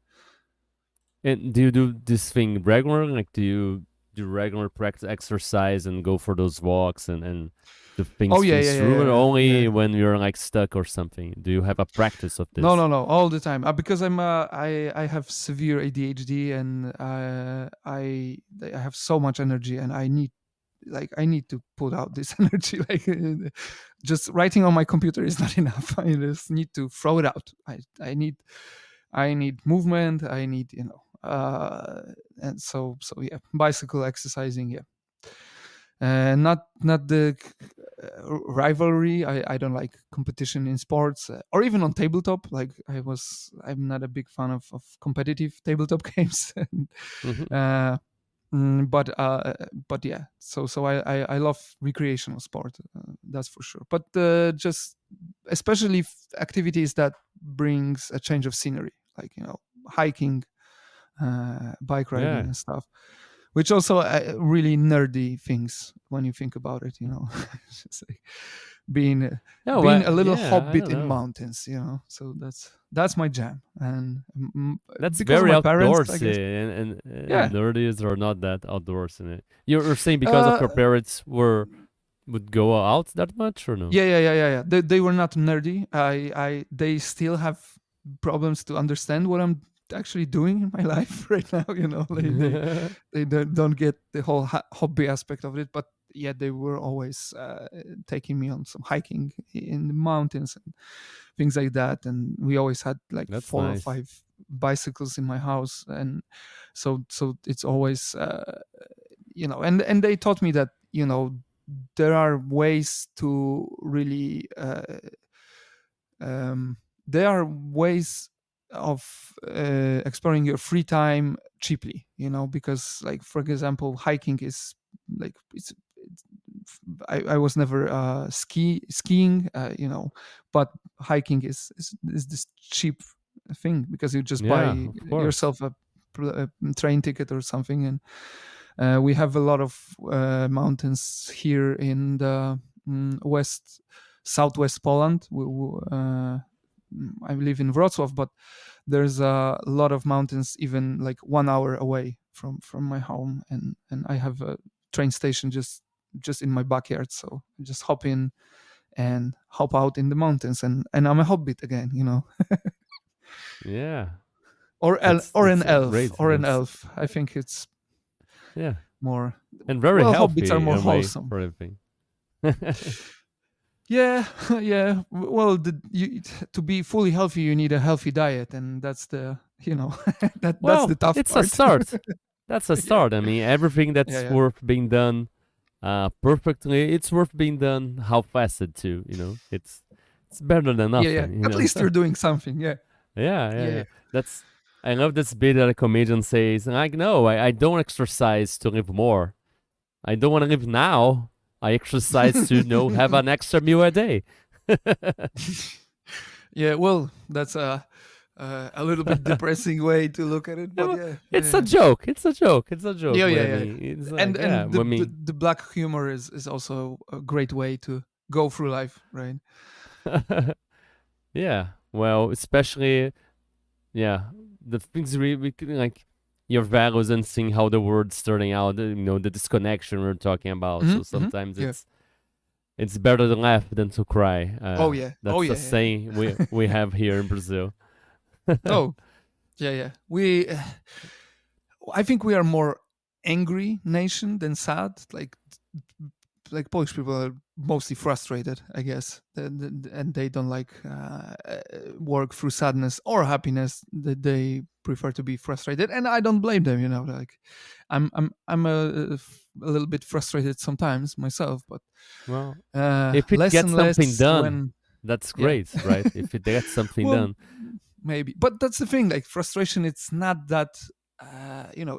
Speaker 1: And do you do this thing regularly? Like, do you do regular practice exercise and go for those walks and do
Speaker 2: Oh
Speaker 1: things
Speaker 2: yeah,
Speaker 1: things
Speaker 2: yeah,
Speaker 1: through, or
Speaker 2: yeah, yeah.
Speaker 1: only when you're like stuck or something? Do you have a practice of
Speaker 2: No,
Speaker 1: this?
Speaker 2: no, no, all the time. Because I have severe ADHD, and I have so much energy, and I need to put out this energy. Like just writing on my computer is not enough. I just need to throw it out. I need movement. I need and so yeah, bicycle exercising. Yeah, not the rivalry. I don't like competition in sports, or even on tabletop. Like I'm not a big fan of competitive tabletop games.
Speaker 1: Mm-hmm.
Speaker 2: uh, but yeah, so I love recreational sport, that's for sure. But just especially activities that brings a change of scenery, like hiking, bike riding
Speaker 1: Yeah.
Speaker 2: and stuff, which also really nerdy things when you think about it. It's just like being
Speaker 1: No,
Speaker 2: being a little
Speaker 1: yeah, I
Speaker 2: hobbit
Speaker 1: don't
Speaker 2: in
Speaker 1: know.
Speaker 2: mountains. So that's my jam, and
Speaker 1: That's
Speaker 2: because of
Speaker 1: very
Speaker 2: my parents, I
Speaker 1: outdoorsy,
Speaker 2: guess.
Speaker 1: and
Speaker 2: Yeah.
Speaker 1: nerdies are not that outdoors in it. You're saying because of
Speaker 2: uh
Speaker 1: your parents would go out that much, or no?
Speaker 2: yeah. They were not nerdy. They still have problems to understand what I'm actually doing in my life right now. They don't get the whole hobby aspect of it, but yeah, they were always taking me on some hiking in the mountains and things like that. And we always had like
Speaker 1: That's
Speaker 2: 4 or 5 bicycles in my house, and so it's always and they taught me that there are ways to really there are ways of exploring your free time cheaply, because, like, for example, hiking is like I was never skiing, but hiking is this cheap thing, because you just buy
Speaker 1: yeah, of course.
Speaker 2: yourself a train ticket or something. And we have a lot of mountains here in the southwest Poland. I live in Wrocław, but there's a lot of mountains even like 1 hour away from my home, and I have a train station just in my backyard, so I just hop in and hop out in the mountains, and I'm a hobbit again,
Speaker 1: Yeah,
Speaker 2: or an
Speaker 1: that's
Speaker 2: elf,
Speaker 1: great.
Speaker 2: or an elf. I think it's
Speaker 1: Yeah,
Speaker 2: more,
Speaker 1: and very
Speaker 2: well, hobbits are
Speaker 1: healthy
Speaker 2: more
Speaker 1: in a way
Speaker 2: wholesome.
Speaker 1: for everything.
Speaker 2: Yeah, yeah. Well, to be fully healthy, you need a healthy diet, and that's the that's the
Speaker 1: Well,
Speaker 2: tough
Speaker 1: it's a
Speaker 2: part.
Speaker 1: start. That's a
Speaker 2: Yeah,
Speaker 1: start. I mean, everything
Speaker 2: yeah,
Speaker 1: that's
Speaker 2: yeah,
Speaker 1: worth being done perfectly, it's worth being done half-assed too. It's better than
Speaker 2: yeah, yeah.
Speaker 1: nothing.
Speaker 2: At least you're doing something. Yeah,
Speaker 1: Yeah, yeah,
Speaker 2: yeah,
Speaker 1: yeah.
Speaker 2: yeah.
Speaker 1: That's I love this bit that a comedian says, like, no, I don't exercise to live more. I don't want to live now. I exercise to have an extra meal a day.
Speaker 2: Yeah, well, that's a little bit depressing way to look at it,
Speaker 1: Yeah,
Speaker 2: but
Speaker 1: well,
Speaker 2: yeah,
Speaker 1: it's
Speaker 2: yeah,
Speaker 1: a joke. It's a joke. It's a joke.
Speaker 2: yeah,
Speaker 1: But
Speaker 2: yeah,
Speaker 1: I
Speaker 2: yeah.
Speaker 1: mean, it's
Speaker 2: And
Speaker 1: like, yeah.
Speaker 2: and
Speaker 1: I mean,
Speaker 2: the black humor is also a great way to go through life, right?
Speaker 1: yeah. Well, especially, yeah, the things we can, like, your values and seeing how the world's starting out. The disconnection we're talking about.
Speaker 2: Hmm,
Speaker 1: So
Speaker 2: hmm.
Speaker 1: sometimes
Speaker 2: Yeah.
Speaker 1: it's better to laugh than to cry.
Speaker 2: Oh yeah. Oh
Speaker 1: That's a
Speaker 2: yeah. Yeah.
Speaker 1: saying we have here in Brazil.
Speaker 2: Oh yeah. Yeah. I think we are more angry nation than sad. Like Polish people are mostly frustrated, I guess, and they don't like work through sadness or happiness. That they prefer to be frustrated, and I don't blame them. Like I'm a little bit frustrated sometimes myself, but
Speaker 1: Well, if it
Speaker 2: less
Speaker 1: gets
Speaker 2: and
Speaker 1: something
Speaker 2: less
Speaker 1: done,
Speaker 2: when,
Speaker 1: that's
Speaker 2: yeah.
Speaker 1: great, right? If it gets something
Speaker 2: Well,
Speaker 1: done.
Speaker 2: maybe, but that's the thing. Like frustration, it's not that.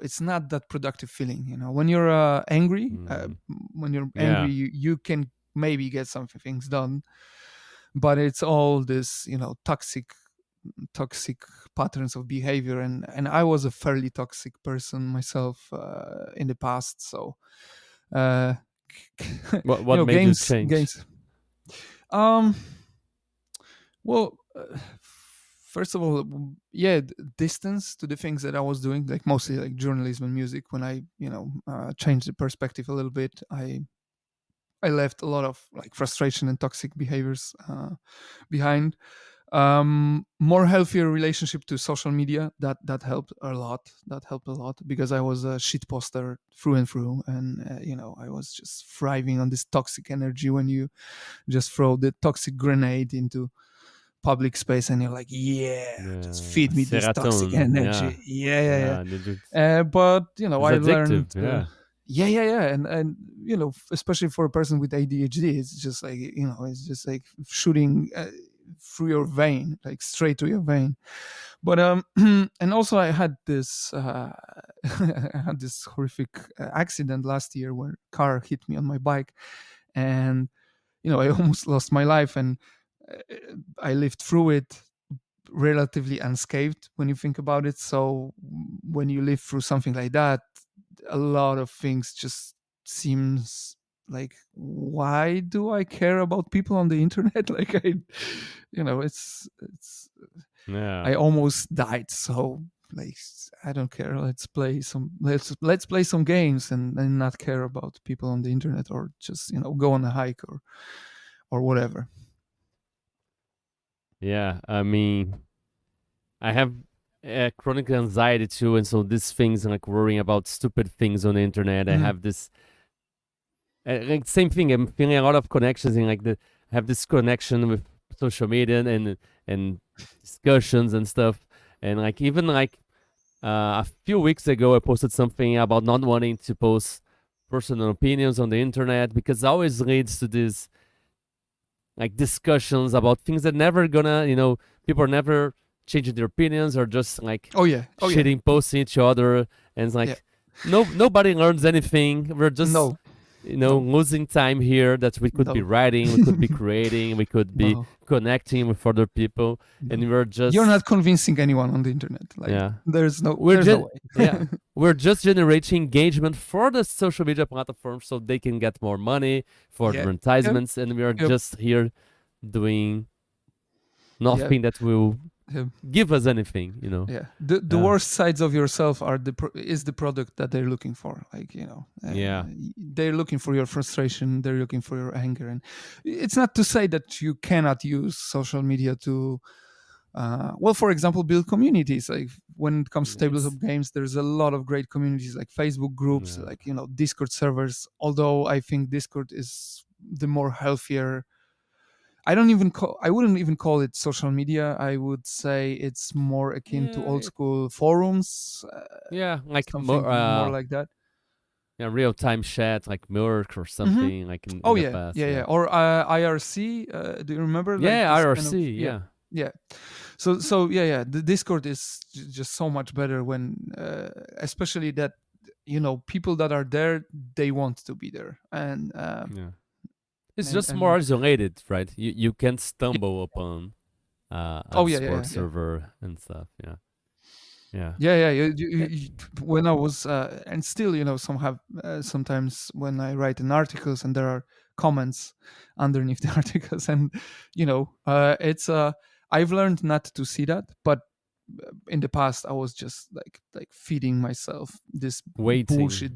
Speaker 2: It's not that productive feeling. When you're angry,
Speaker 1: Mm,
Speaker 2: when you're angry,
Speaker 1: yeah,
Speaker 2: you can maybe get some things done, but it's all this, toxic patterns of behavior, and I was a fairly toxic person myself in the past. So, uh,
Speaker 1: what made you change?
Speaker 2: games. Um, Well, first of all, yeah, distance to the things that I was doing, like mostly like journalism and music. When I, changed the perspective a little bit, I left a lot of like frustration and toxic behaviors behind. More healthier relationship to social media, that helped a lot. That helped a lot, because I was a shit poster through and through, and I was just thriving on this toxic energy. When you just throw the toxic grenade into public space, and you're like, yeah, just
Speaker 1: Yeah,
Speaker 2: feed me this toxic
Speaker 1: serotonin. Yeah,
Speaker 2: energy. Yeah, yeah,
Speaker 1: yeah.
Speaker 2: but
Speaker 1: It's
Speaker 2: I learned,
Speaker 1: addictive. Yeah,
Speaker 2: yeah, yeah, yeah. And especially for a person with ADHD, it's just like, it's just like shooting through your vein, like straight to your vein. But and also I had this I had this horrific accident last year, where a car hit me on my bike, and I almost lost my life, and uh, I lived through it relatively unscathed when you think about it. So when you live through something like that, a lot of things just seems like, why do I care about people on the internet? Like, it's
Speaker 1: yeah,
Speaker 2: I almost died. So, like, I don't care. Let's play some games, and not care about people on the internet, or just go on a hike, or whatever.
Speaker 1: yeah. I mean, I have. chronic anxiety too, and so these things like worrying about stupid things on the internet. I
Speaker 2: Mhm.
Speaker 1: have this like same thing. I'm feeling a lot of connections in like I have this connection with social media and discussions and stuff, and like even like a few weeks ago, I posted something about not wanting to post personal opinions on the internet because it always leads to this like discussions about things that never gonna, people are never changing their opinions or just like
Speaker 2: Oh yeah. Oh yeah.
Speaker 1: shitting, posting each other, and it's
Speaker 2: Yeah.
Speaker 1: like nobody learns anything. We're just
Speaker 2: No. No.
Speaker 1: losing time here that we could be
Speaker 2: No.
Speaker 1: writing, we could be creating, we could be
Speaker 2: No.
Speaker 1: connecting with other people, and
Speaker 2: No.
Speaker 1: we're just
Speaker 2: You're not convincing anyone on the internet. Like
Speaker 1: yeah.
Speaker 2: there's no
Speaker 1: We're
Speaker 2: there's no
Speaker 1: just
Speaker 2: way.
Speaker 1: yeah, we're just generating engagement for the social media platforms so they can get more money for
Speaker 2: Yeah.
Speaker 1: advertisements, and we are
Speaker 2: Yep.
Speaker 1: just here doing
Speaker 2: Yeah.
Speaker 1: nothing that will
Speaker 2: Yeah.
Speaker 1: give us anything,
Speaker 2: Yeah. The
Speaker 1: Yeah.
Speaker 2: worst sides of yourself are is the product that they're looking for. Like
Speaker 1: Yeah.
Speaker 2: they're looking for your frustration. They're looking for your anger, and it's not to say that you cannot use social media to. Well, for example, build communities. Like when it comes to tabletop games, there's a lot of great communities, like Facebook groups,
Speaker 1: Yeah.
Speaker 2: like Discord servers. Although I think Discord is the more healthier. I wouldn't even call it social media. I would say it's more akin to old school forums.
Speaker 1: Yeah, like
Speaker 2: Something more like that.
Speaker 1: real time chat, like Mörk or something, like in
Speaker 2: Oh
Speaker 1: the
Speaker 2: yeah,
Speaker 1: past.
Speaker 2: yeah. Or IRC. Do you remember? Like
Speaker 1: Yeah,
Speaker 2: this
Speaker 1: IRC.
Speaker 2: kind of,
Speaker 1: Yeah.
Speaker 2: yeah. So yeah. The Discord is just so much better when, especially that people that are there, they want to be there, and
Speaker 1: Yeah. It's
Speaker 2: and,
Speaker 1: just
Speaker 2: and
Speaker 1: more isolated, right? You can't stumble upon a
Speaker 2: oh yeah,
Speaker 1: Discord
Speaker 2: yeah.
Speaker 1: server and stuff. Yeah. Yeah.
Speaker 2: Yeah. When I was, and still, sometimes when I write in articles and there are comments underneath the articles, and it's I've learned not to see that, but in the past I was just like feeding myself this bullshit,
Speaker 1: Waiting,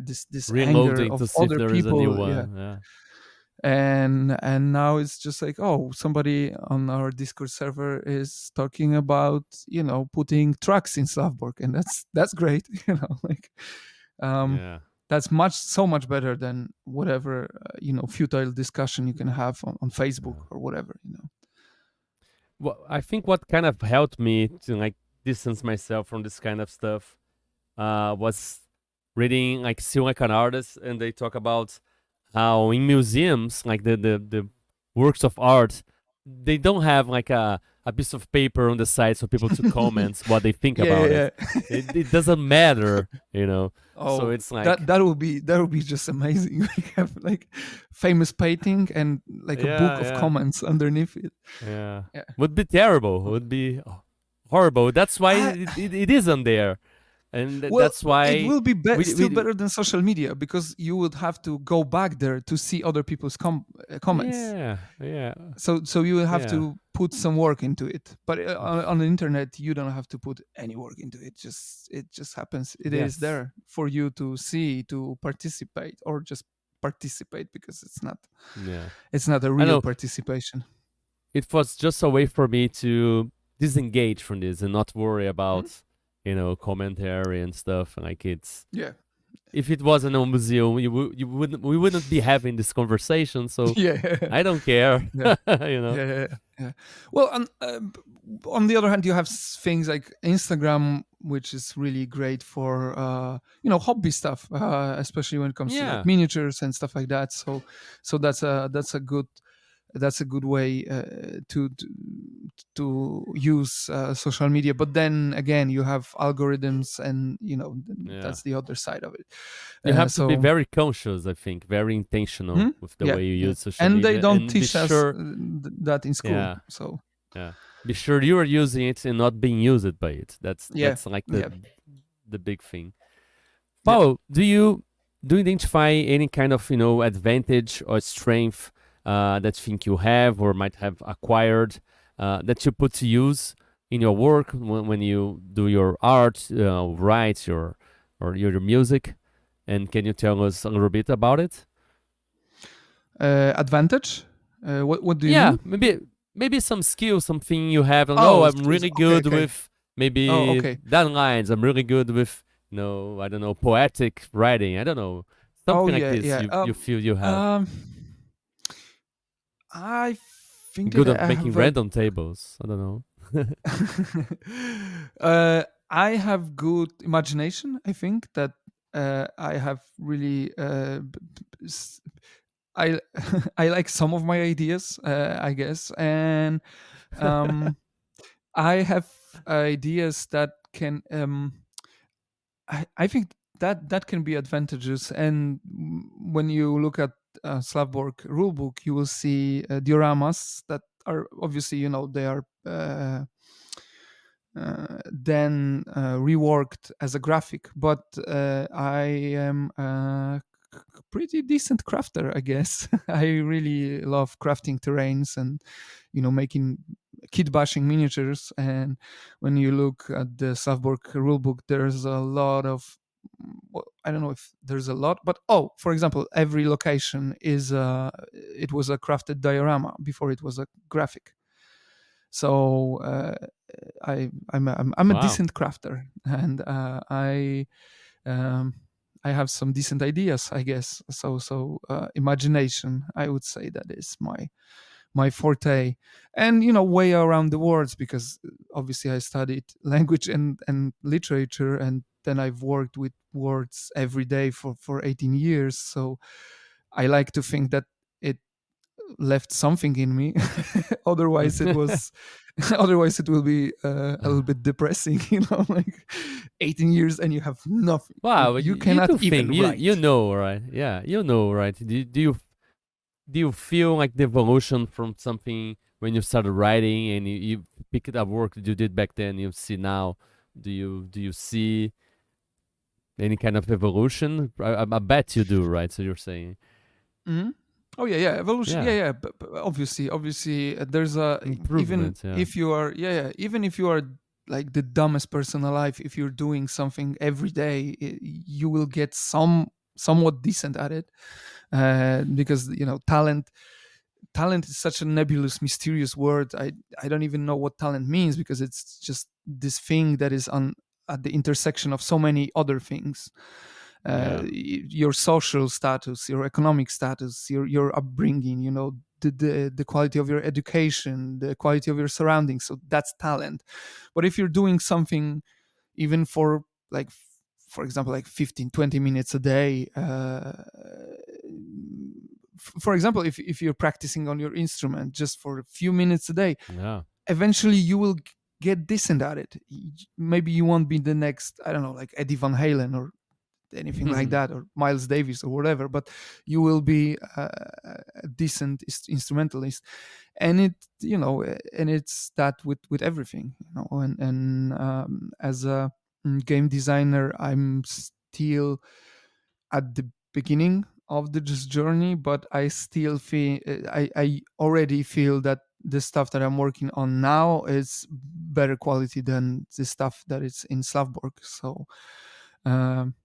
Speaker 2: this anger
Speaker 1: reloading
Speaker 2: of
Speaker 1: to see if
Speaker 2: other
Speaker 1: there is a new
Speaker 2: people, yeah.
Speaker 1: one. Yeah.
Speaker 2: And now it's just like, oh, somebody on our Discord server is talking about putting trucks in Slav Borg, and that's great. Like
Speaker 1: Yeah.
Speaker 2: that's so much better than whatever futile discussion you can have on Facebook or whatever.
Speaker 1: Well, I think what kind of helped me to like distance myself from this kind of stuff was reading like Still Like an Artist, and they talk about how in museums, like the works of art, they don't have like a piece of paper on the side so people to comment what they think about
Speaker 2: Yeah.
Speaker 1: it doesn't matter,
Speaker 2: Oh,
Speaker 1: so it's like
Speaker 2: that would be just amazing. We have like famous painting and like a book of comments underneath it.
Speaker 1: yeah,
Speaker 2: Yeah.
Speaker 1: would be terrible, would be horrible. That's why it isn't there, and
Speaker 2: Well,
Speaker 1: that's why
Speaker 2: it will be still
Speaker 1: we-
Speaker 2: better than social media, because you would have to go back there to see other people's comments.
Speaker 1: yeah.
Speaker 2: So you will have
Speaker 1: Yeah.
Speaker 2: to put some work into it. But on the internet, you don't have to put any work into it. It just happens. It is
Speaker 1: Yes.
Speaker 2: there for you to see, to participate, or just participate, because it's not a real
Speaker 1: know.
Speaker 2: participation.
Speaker 1: It was just a way for me to disengage from this and not worry about commentary and stuff. Like it's
Speaker 2: Yeah.
Speaker 1: if it wasn't a museum, we wouldn't be having this conversation. So
Speaker 2: Yeah.
Speaker 1: I don't care.
Speaker 2: Yeah.
Speaker 1: Yeah.
Speaker 2: Well, on the other hand, you have things like Instagram, which is really great for hobby stuff, especially when it comes to like miniatures and stuff like that. So that's a good way to use social media. But then again, you have algorithms, and that's the other side of it.
Speaker 1: You have to be very conscious, I think, very intentional with the way you use social
Speaker 2: and
Speaker 1: media.
Speaker 2: They don't teach us that in school.
Speaker 1: Yeah.
Speaker 2: So
Speaker 1: be sure you are using it and not being used by it. That's like the big thing. Pawel, do you identify any kind of advantage or strength that you think you have or might have acquired that you put to use in your work when you do your art, write your music? And can you tell us a little bit about it?
Speaker 2: Advantage? What do you mean?
Speaker 1: Maybe some skill, something you have. I'm really good with
Speaker 2: Oh,
Speaker 1: Maybe
Speaker 2: okay.
Speaker 1: deadlines. I'm really good with, I don't know, poetic writing. I don't know,
Speaker 2: Oh,
Speaker 1: something like
Speaker 2: yeah,
Speaker 1: this.
Speaker 2: yeah.
Speaker 1: You feel you have
Speaker 2: Um, I think
Speaker 1: good
Speaker 2: that
Speaker 1: at
Speaker 2: I
Speaker 1: making
Speaker 2: have a
Speaker 1: random tables. I don't know.
Speaker 2: I have good imagination. I think that I have really I I like some of my ideas, I guess, and um, I have ideas that can. I think that that can be advantages. And when you look at Slav Borg rulebook, you will see dioramas that are obviously, they are then reworked as a graphic. But I am a pretty decent crafter, I guess. I really love crafting terrains and making kit bashing miniatures. And when you look at the Slavborg rulebook, there's a lot of, well, I don't know if there's a lot, but for example, every location is it was a crafted diorama before it was a graphic. So I'm a
Speaker 1: Wow.
Speaker 2: decent crafter, and um, I have some decent ideas, I guess. So imagination, I would say, that is my forte. And way around the words, because obviously I studied language and literature, and then I've worked with words every day for 18 years. So I like to think that it left something in me. Otherwise it was otherwise it will be a little bit depressing, like 18 years and you have nothing.
Speaker 1: Wow,
Speaker 2: You
Speaker 1: you
Speaker 2: cannot
Speaker 1: do think
Speaker 2: even
Speaker 1: you
Speaker 2: write.
Speaker 1: know, right? Yeah, you know, right? Do you feel like the evolution from something when you started writing and you pick it up work that you did back then, you see now? Do you see any kind of evolution? I bet you do, right? So you're saying,
Speaker 2: Hmm. Oh, yeah, yeah, evolution. Yeah,
Speaker 1: yeah,
Speaker 2: yeah. But obviously, there's a, even
Speaker 1: improvement. Yeah,
Speaker 2: if you are, yeah, yeah, even if you are like the dumbest person alive, if you're doing something every day, you will get somewhat decent at it, because talent is such a nebulous, mysterious word. I don't even know what talent means, because it's just this thing that is on at the intersection of so many other things.
Speaker 1: yeah,
Speaker 2: Your social status, your economic status, your upbringing, the quality of your education, the quality of your surroundings. So that's talent. But if you're doing something even for, like, for example, like 15-20 minutes a day, for example, if you're practicing on your instrument just for a few minutes a day,
Speaker 1: yeah.
Speaker 2: eventually you will get decent at it. Maybe you won't be the next, I don't know, like Eddie Van Halen or anything like that, or Miles Davis or whatever, but you will be a decent instrumentalist. And it's that with everything, and as a game designer, I'm still at the beginning of this journey, but I still feel, I already feel that the stuff that I'm working on now is better quality than the stuff that is in Slavborg. So um,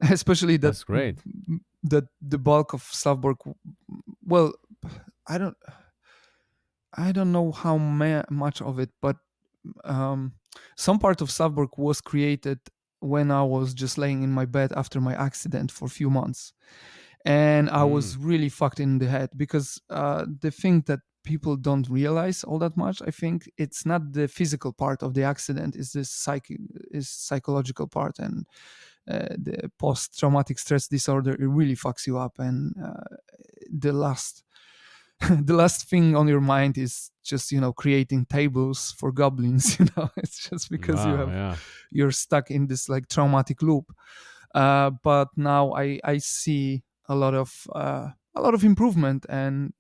Speaker 2: especially that
Speaker 1: That's great.
Speaker 2: the bulk of Slavborg, well, I don't I don't know how much of it, but um, some part of Slavborg was created when I was just laying in my bed after my accident for a few months, and I
Speaker 1: Mm,
Speaker 2: was really fucked in the head, because the thing that people don't realize all that much, I think, it's not the physical part of the accident, it's the psychological part. And the post-traumatic stress disorder, it really fucks you up. And the last the last thing on your mind is just creating tables for goblins. It's just because
Speaker 1: wow, yeah,
Speaker 2: you're stuck in this like traumatic loop. But now I see a lot of improvement. And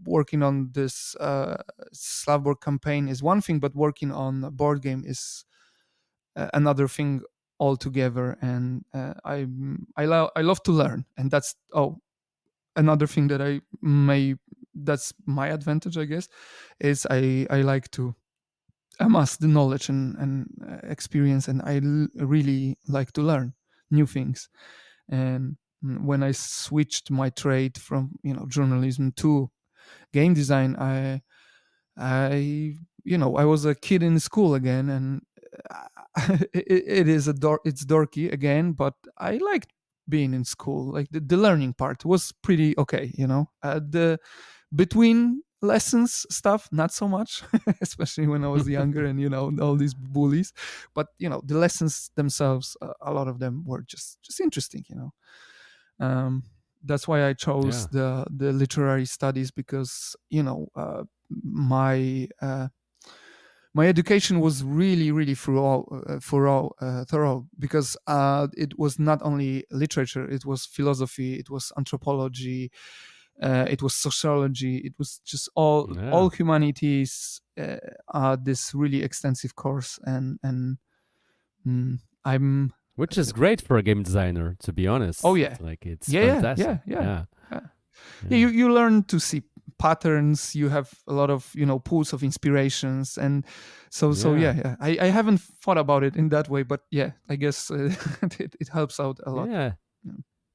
Speaker 2: working on this Slavborg campaign is one thing, but working on a board game is another thing altogether. And I love to learn, and that's another thing that that's my advantage, I guess, is I like to amass the knowledge and experience, and really like to learn new things. And when I switched my trade from journalism to game design, I I was a kid in school again, and it's dorky again, but I liked being in school. Like the learning part was pretty okay. The between lessons stuff not so much, especially when I was younger, and all these bullies. But the lessons themselves, a lot of them were just interesting. Um, that's why I chose the literary studies, because my my education was really really thorough, because it was not only literature, it was philosophy, it was anthropology, it was sociology, it was just all humanities, this really extensive course. And I'm
Speaker 1: Which is great for a game designer, to be honest.
Speaker 2: Oh yeah.
Speaker 1: It's
Speaker 2: Yeah,
Speaker 1: fantastic.
Speaker 2: yeah. You learn to see patterns. You have a lot of pools of inspirations, and so yeah. I haven't thought about it in that way, but yeah, I guess it helps out a lot.
Speaker 1: Yeah.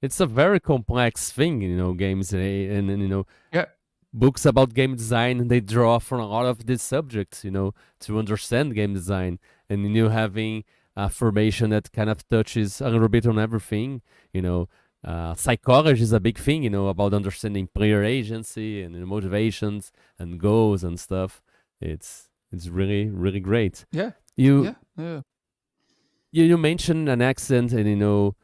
Speaker 1: It's a very complex thing, games, and
Speaker 2: Yeah.
Speaker 1: books about game design, they draw from a lot of these subjects, to understand game design, and having a formation that kind of touches a little bit on everything. Psychology is a big thing, about understanding player agency and motivations and goals and stuff. It's really really great.
Speaker 2: Yeah.
Speaker 1: You
Speaker 2: Yeah.
Speaker 1: you mentioned an accent, and you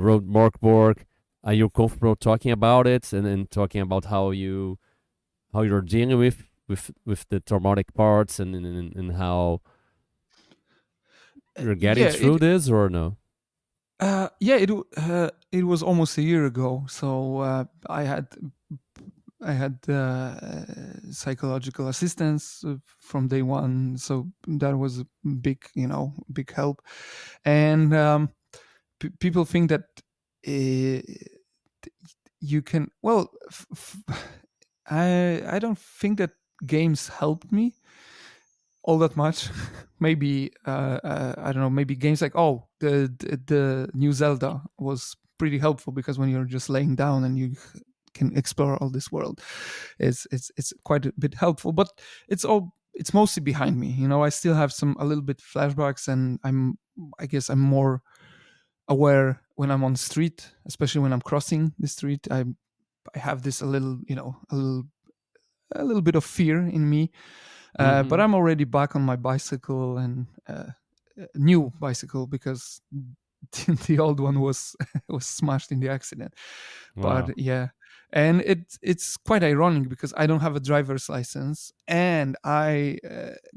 Speaker 1: wrote Mörk Borg. Are you comfortable talking about it, and talking about how you're dealing with the traumatic parts, and how you're getting through this, or no?
Speaker 2: Yeah, it was almost a year ago. So I had psychological assistance from day one, so that was a big help. And people think that you can. Well, I don't think that games helped me all that much. Maybe I don't know. Maybe games like the new Zelda was pretty helpful, because when you're just laying down and you can explore all this world, it's quite a bit helpful. But it's mostly behind me. I still have a little bit flashbacks, and I guess I'm more aware when I'm on the street, especially when I'm crossing the street. I have this a little bit of fear in me. But I'm already back on my bicycle, and new bicycle, because the old one was smashed in the accident.
Speaker 1: Wow.
Speaker 2: But yeah, and it's quite ironic, because I don't have a driver's license, and I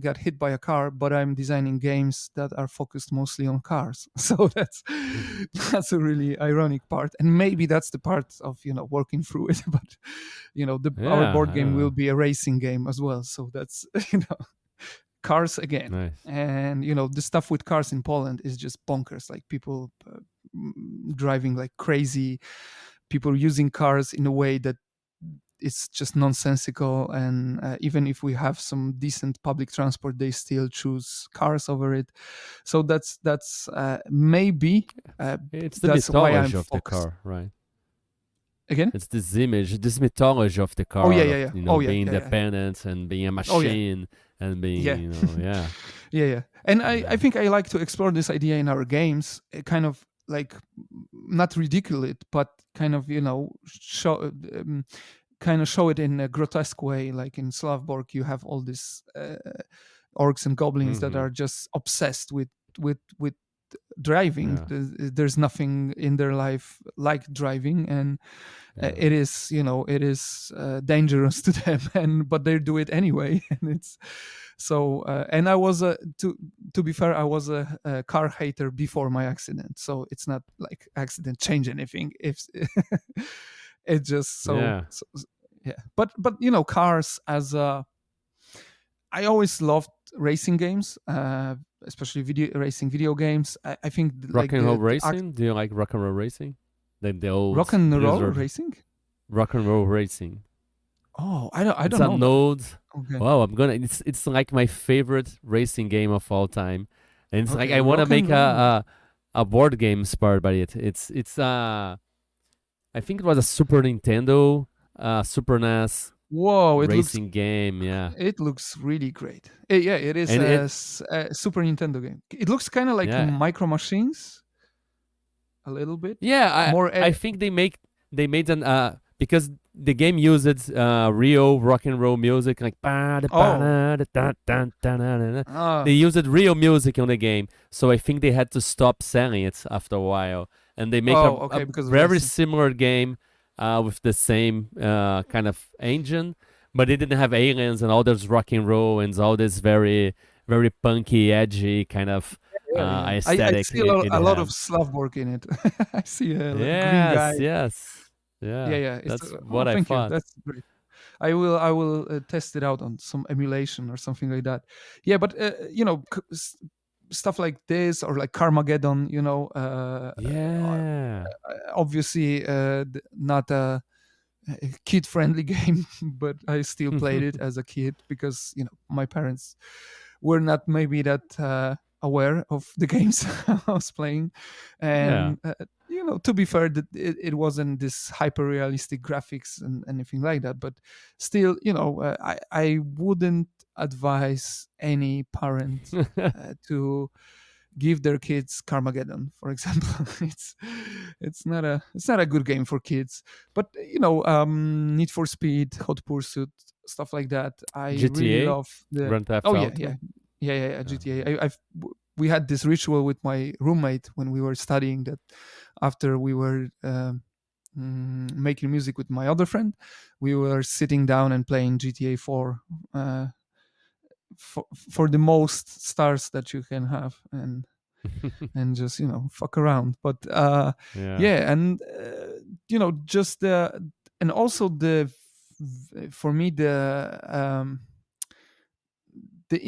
Speaker 2: got hit by a car, but I'm designing games that are focused mostly on cars. So that's a really ironic part, and maybe that's the part of working through it. But our board game will be a racing game as well, so that's cars again.
Speaker 1: Nice.
Speaker 2: And the stuff with cars in Poland is just bonkers. Like people driving like crazy, people using cars in a way that it's just nonsensical. And even if we have some decent public transport, they still choose cars over it. So that's maybe
Speaker 1: it's the
Speaker 2: that's why I'm
Speaker 1: mythology of the
Speaker 2: focused.
Speaker 1: car, right?
Speaker 2: Again,
Speaker 1: it's this image, this mythology of the car. Being independent and being a machine, and being
Speaker 2: yeah. And I think I like to explore this idea in our games, kind of like not ridicule it, but kind of show it in a grotesque way. Like in Slav Borg, you have all these orcs and goblins that are just obsessed with driving. There's nothing in their life like driving, and it is dangerous to them, but they do it anyway. And it's so and I was to be fair, I was a car hater before my accident, so it's not like accident change anything. If it's just so yeah. But cars as I always loved racing games, especially video games. I think
Speaker 1: rock and roll racing. Do you like rock and roll racing? Like the old
Speaker 2: rock and roll racing.
Speaker 1: Rock and roll racing.
Speaker 2: Oh, I don't
Speaker 1: it's
Speaker 2: know.
Speaker 1: A node.
Speaker 2: Okay.
Speaker 1: Wow, it's like my favorite racing game of all time, and it's like I want to make a board game inspired by it. It's I think it was a Super Nintendo, Super NES
Speaker 2: Whoa!
Speaker 1: racing game. Yeah,
Speaker 2: It looks really great. Yeah, it is
Speaker 1: and
Speaker 2: a Super Nintendo game. It looks kind of like
Speaker 1: yeah,
Speaker 2: Micro Machines a little bit.
Speaker 1: yeah.
Speaker 2: More.
Speaker 1: I think they made an because the game uses real rock and roll music like
Speaker 2: Oh.
Speaker 1: they used real music on the game, so I think they had to stop selling it after a while, and they make
Speaker 2: Oh,
Speaker 1: a
Speaker 2: okay. Because of
Speaker 1: very
Speaker 2: racing.
Speaker 1: similar game with the same kind of engine, but it didn't have aliens and all this rock and roll and all this very very punky, edgy kind of
Speaker 2: Yeah, yeah. I
Speaker 1: aesthetic
Speaker 2: see
Speaker 1: it
Speaker 2: a lot of
Speaker 1: had.
Speaker 2: Slav Borg in it. I see a green guy.
Speaker 1: Yes, yes,
Speaker 2: Yeah,
Speaker 1: yeah.
Speaker 2: yeah.
Speaker 1: That's
Speaker 2: Oh,
Speaker 1: what I
Speaker 2: thank you.
Speaker 1: thought.
Speaker 2: That's great. I will test it out on some emulation or something like that. Yeah, but stuff like this or like Carmageddon,
Speaker 1: Yeah.
Speaker 2: obviously not a kid friendly game, but I still played it as a kid because my parents were not maybe that aware of the games I was playing.
Speaker 1: Yeah.
Speaker 2: And to be fair, that it wasn't this hyper realistic graphics and anything like that, but still, I wouldn't advise any parent to give their kids Carmageddon, for example. It's not a good game for kids. But Need for Speed, Hot Pursuit, stuff like that. I really
Speaker 1: GTA,
Speaker 2: love the.
Speaker 1: Grand Theft
Speaker 2: Oh yeah, yeah,
Speaker 1: Auto.
Speaker 2: yeah, yeah, yeah.
Speaker 1: Uh,
Speaker 2: GTA. We had this ritual with my roommate when we were studying that after we were making music with my other friend, we were sitting down and playing GTA 4 for the most stars that you can have and just fuck around. But
Speaker 1: yeah.
Speaker 2: yeah, and just the and also for me the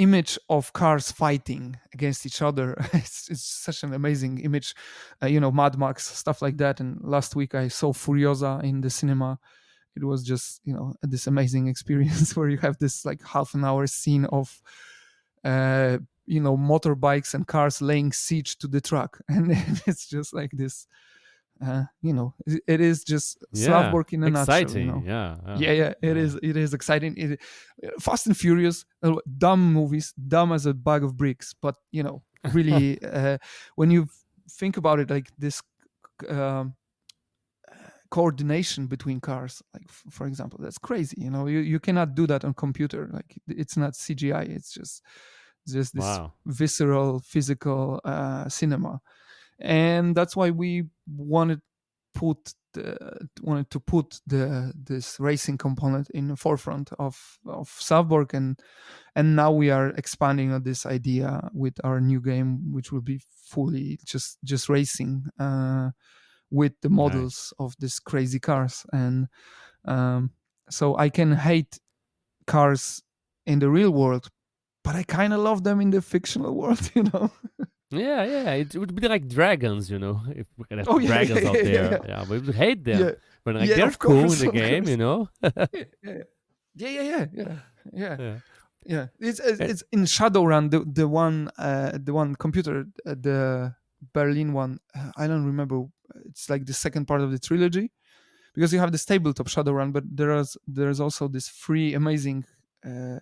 Speaker 2: image of cars fighting against each other, it's such an amazing image. Mad Max, stuff like that. And last week I saw Furiosa in the cinema. It was just this amazing experience where you have this like half an hour scene of motorbikes and cars laying siege to the truck, and it's just like this. It is just Slav
Speaker 1: Yeah.
Speaker 2: Borg in a nutshell.
Speaker 1: Exciting. Yeah.
Speaker 2: Yeah, yeah, it
Speaker 1: Yeah.
Speaker 2: is. It is exciting. Fast and Furious, dumb movies, dumb as a bag of bricks, but really, when you think about it, like this um, coordination between cars, like for example, that's crazy. You cannot do that on computer. Like it's not CGI. It's just this
Speaker 1: Wow.
Speaker 2: visceral, physical cinema, and that's why we wanted to put this racing component in the forefront of Slav Borg, and now we are expanding on this idea with our new game, which will be fully just racing with the
Speaker 1: Nice.
Speaker 2: models of these crazy cars. And so I can hate cars in the real world, but I kind of love them in the fictional world.
Speaker 1: Yeah, yeah. It would be like dragons, if we could have
Speaker 2: Oh yeah,
Speaker 1: dragons
Speaker 2: yeah,
Speaker 1: out
Speaker 2: yeah, yeah,
Speaker 1: there.
Speaker 2: yeah.
Speaker 1: Yeah, we would hate
Speaker 2: Yeah,
Speaker 1: them. But like
Speaker 2: yeah,
Speaker 1: they're
Speaker 2: of
Speaker 1: cool in
Speaker 2: course,
Speaker 1: the
Speaker 2: of
Speaker 1: game,
Speaker 2: course.
Speaker 1: you know?
Speaker 2: Yeah, yeah, yeah, yeah, yeah, yeah, yeah,
Speaker 1: Yeah.
Speaker 2: yeah. It's
Speaker 1: Eh,
Speaker 2: it's in Shadowrun, the one computer, the Berlin one. I don't remember. It's like the second part of the trilogy, because you have this tabletop Shadowrun, but there's also this free amazing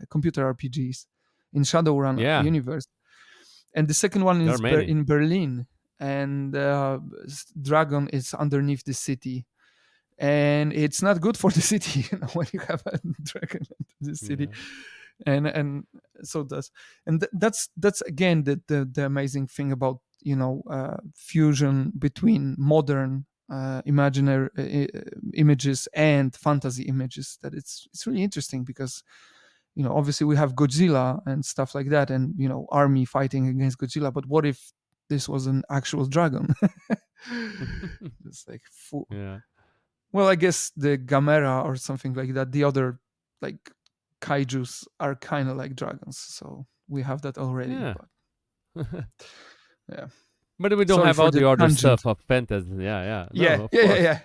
Speaker 2: computer RPGs in Shadowrun
Speaker 1: Yeah.
Speaker 2: universe, and the second one
Speaker 1: There are
Speaker 2: is
Speaker 1: many.
Speaker 2: in Berlin, and Dragon is underneath the city, and it's not good for the city, when you have a dragon into the city,
Speaker 1: Yeah.
Speaker 2: and so does, and that's again the amazing thing about fusion between modern imaginary images and fantasy images, that it's really interesting, because obviously we have Godzilla and stuff like that, and army fighting against Godzilla, but what if this was an actual dragon? It's like
Speaker 1: Yeah.
Speaker 2: well, I guess the Gamera or something like that, the other like kaijus are kind of like dragons, so we have that already.
Speaker 1: Yeah.
Speaker 2: But yeah,
Speaker 1: But we don't
Speaker 2: sorry
Speaker 1: have
Speaker 2: for
Speaker 1: all
Speaker 2: the
Speaker 1: the other
Speaker 2: tangent.
Speaker 1: stuff of fantasy. Yeah, yeah.
Speaker 2: Yeah,
Speaker 1: No, of
Speaker 2: yeah, yeah,
Speaker 1: course.
Speaker 2: yeah.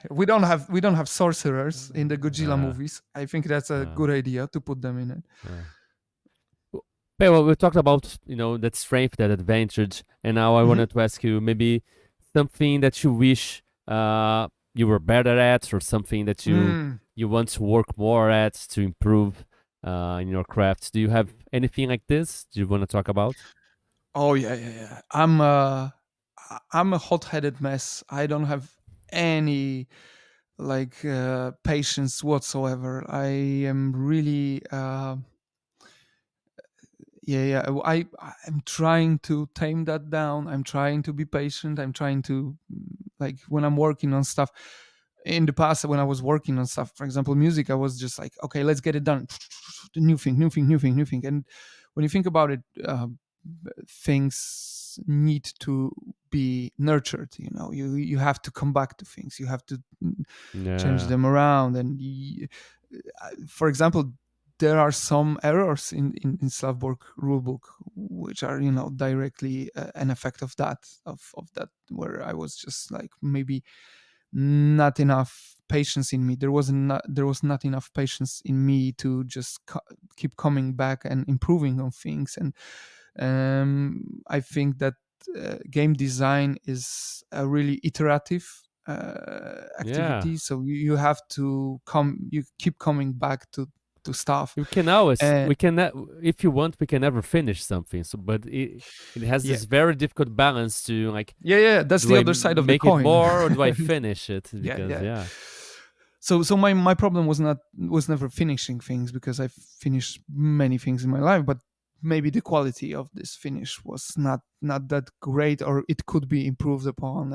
Speaker 2: We don't have sorcerers in the Godzilla
Speaker 1: Uh,
Speaker 2: movies. I think that's a
Speaker 1: uh,
Speaker 2: good idea to put them in it.
Speaker 1: uh. Well, we talked about, that strength, that advantage, and now I
Speaker 2: Hmm.
Speaker 1: wanted to ask you maybe something that you wish you were better at, or something that you
Speaker 2: Mm.
Speaker 1: you want to work more at to improve in your craft. Do you have anything like this? Do you want to talk about?
Speaker 2: Oh yeah. I'm a hot-headed mess. I don't have any like patience whatsoever. I am really I'm trying to tame that down. I'm trying to be patient. I'm trying to like when I'm working on stuff. In the past, when I was working on stuff, for example, music, I was just like, okay, let's get it done. New thing, new thing, new thing, new thing. And when you think about it, things need to be nurtured. You know, you have to come back to things. You have to change
Speaker 1: Yeah.
Speaker 2: them around. And for example, there are some errors in Slav Borg rulebook, which are directly an effect of that, where I was just like maybe not enough patience in me. There was not enough patience in me to just keep coming back and improving on things. And I think that game design is a really iterative
Speaker 1: Yeah.
Speaker 2: activity. So you have to you keep coming back to stuff.
Speaker 1: We can always,
Speaker 2: And
Speaker 1: if you want, we can never finish something. So, but it has
Speaker 2: yeah,
Speaker 1: this very difficult balance to like,
Speaker 2: that's
Speaker 1: do
Speaker 2: the
Speaker 1: I
Speaker 2: other side of the
Speaker 1: make it
Speaker 2: coin.
Speaker 1: more or do I finish it?
Speaker 2: Yeah,
Speaker 1: Because
Speaker 2: yeah. So my problem was never finishing things, because I finished many things in my life, but maybe the quality of this finish was not that great, or it could be improved upon.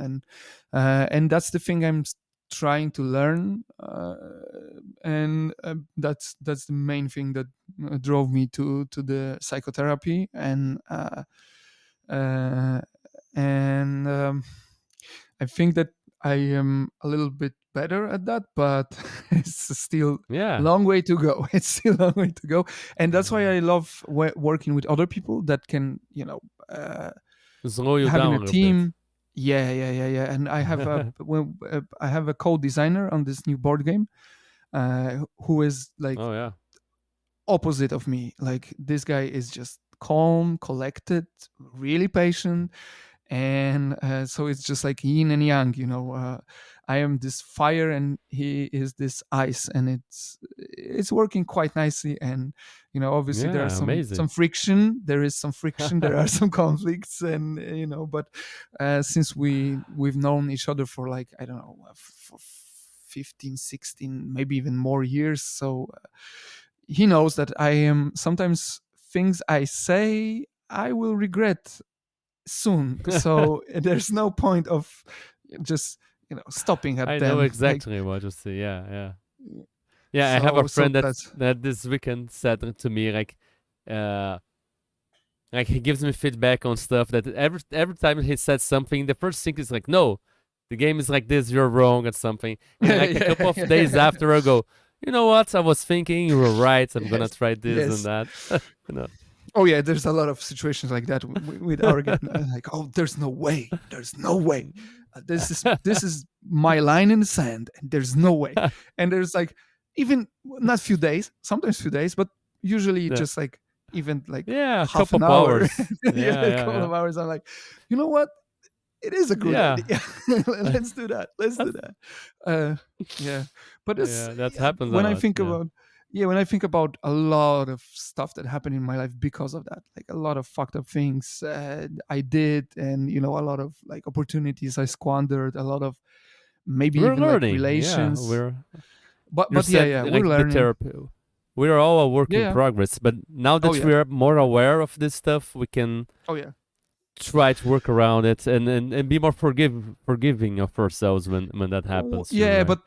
Speaker 2: And that's the thing I'm trying to learn, and that's the main thing that drove me to the psychotherapy. And I think that I am a little bit better at that, but it's still a
Speaker 1: yeah,
Speaker 2: long way to go. It's still a long way to go, and that's why I love working with other people that can,
Speaker 1: slow you
Speaker 2: having
Speaker 1: down
Speaker 2: a
Speaker 1: a little bit.
Speaker 2: team. Yeah. And I have I have a co-designer on this new board game, who is like
Speaker 1: Oh yeah,
Speaker 2: opposite of me. Like, this guy is just calm, collected, really patient. And so it's just like yin and yang. I am this fire and he is this ice, and it's working quite nicely. And obviously there are
Speaker 1: yeah,
Speaker 2: some
Speaker 1: amazing.
Speaker 2: friction. There is some friction. There are some conflicts. And but since we've known each other for, like, I don't know, for 15, 16, maybe even more years. So he knows that I am sometimes, things I say I will regret soon. So there's no point of just stopping at
Speaker 1: I know
Speaker 2: them. Like,
Speaker 1: exactly what you say. Yeah, yeah, yeah. I have a
Speaker 2: so
Speaker 1: friend
Speaker 2: that's
Speaker 1: that this weekend said to me uh, like he gives me feedback on stuff that every time he says something, the first thing is like, no, the game is like this, you're wrong at something. And like a couple of days after, I go, you know what? I was thinking you were right. I'm gonna
Speaker 2: yes,
Speaker 1: try this and
Speaker 2: yes.
Speaker 1: that. you know.
Speaker 2: Oh yeah, there's a lot of situations like that with our game. Like, oh, there's no way. There's no way. This is my line in the sand, and there's no way. And there's like, even not few days, sometimes few days, but usually
Speaker 1: yeah.
Speaker 2: just like even like
Speaker 1: Yeah, a
Speaker 2: half
Speaker 1: couple
Speaker 2: an
Speaker 1: of
Speaker 2: hour.
Speaker 1: hours.
Speaker 2: Yeah,
Speaker 1: Yeah,
Speaker 2: a
Speaker 1: yeah,
Speaker 2: couple
Speaker 1: yeah.
Speaker 2: of hours. I'm like, you know what? It is a good
Speaker 1: Yeah.
Speaker 2: idea. Let's do that. Let's do that. Yeah, but it's
Speaker 1: Yeah, that happens a
Speaker 2: when I
Speaker 1: lot.
Speaker 2: think
Speaker 1: Yeah.
Speaker 2: about when I think about a lot of stuff that happened in my life because of that, like a lot of fucked up things I did, and a lot of like opportunities I squandered, a lot of maybe
Speaker 1: We're
Speaker 2: even like
Speaker 1: learning. Yeah,
Speaker 2: relations.
Speaker 1: you
Speaker 2: But
Speaker 1: said
Speaker 2: we're
Speaker 1: like the
Speaker 2: learning.
Speaker 1: therapy. We are all a work
Speaker 2: Yeah,
Speaker 1: in
Speaker 2: yeah.
Speaker 1: progress, but now
Speaker 2: Oh
Speaker 1: that
Speaker 2: yeah.
Speaker 1: we are more aware of this stuff, we can
Speaker 2: Oh yeah.
Speaker 1: try to work around it and be more forgiving of ourselves when that happens too,
Speaker 2: Yeah,
Speaker 1: right?
Speaker 2: but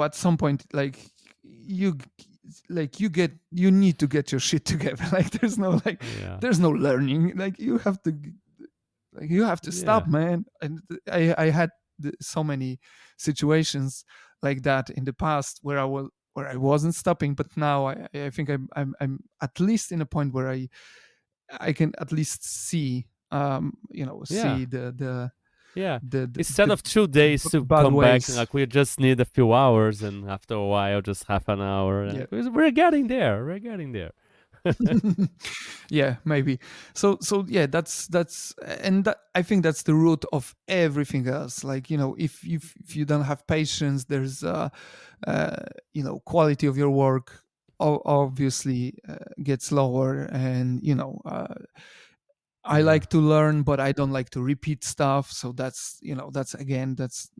Speaker 2: at some point, like, you you need to get your shit together. Like,
Speaker 1: Yeah.
Speaker 2: there's no learning. Like, you have to
Speaker 1: Yeah.
Speaker 2: stop, man. And I had so many situations like that in the past where I wasn't stopping, but now I think I'm at least in a point where I can at least see,
Speaker 1: Yeah.
Speaker 2: see
Speaker 1: Yeah.
Speaker 2: the the,
Speaker 1: Instead
Speaker 2: the
Speaker 1: of 2 days to
Speaker 2: bad
Speaker 1: come back,
Speaker 2: ways.
Speaker 1: like we just need a few hours, and after a while, just half an hour.
Speaker 2: Yeah.
Speaker 1: Like, we're getting there. We're getting there.
Speaker 2: Yeah, maybe. So yeah, that's and that, I think that's the root of everything else. Like, if you don't have patience, there's uh quality of your work obviously gets lower. And I
Speaker 1: Yeah.
Speaker 2: like to learn, but I don't like to repeat stuff. So that's again, that's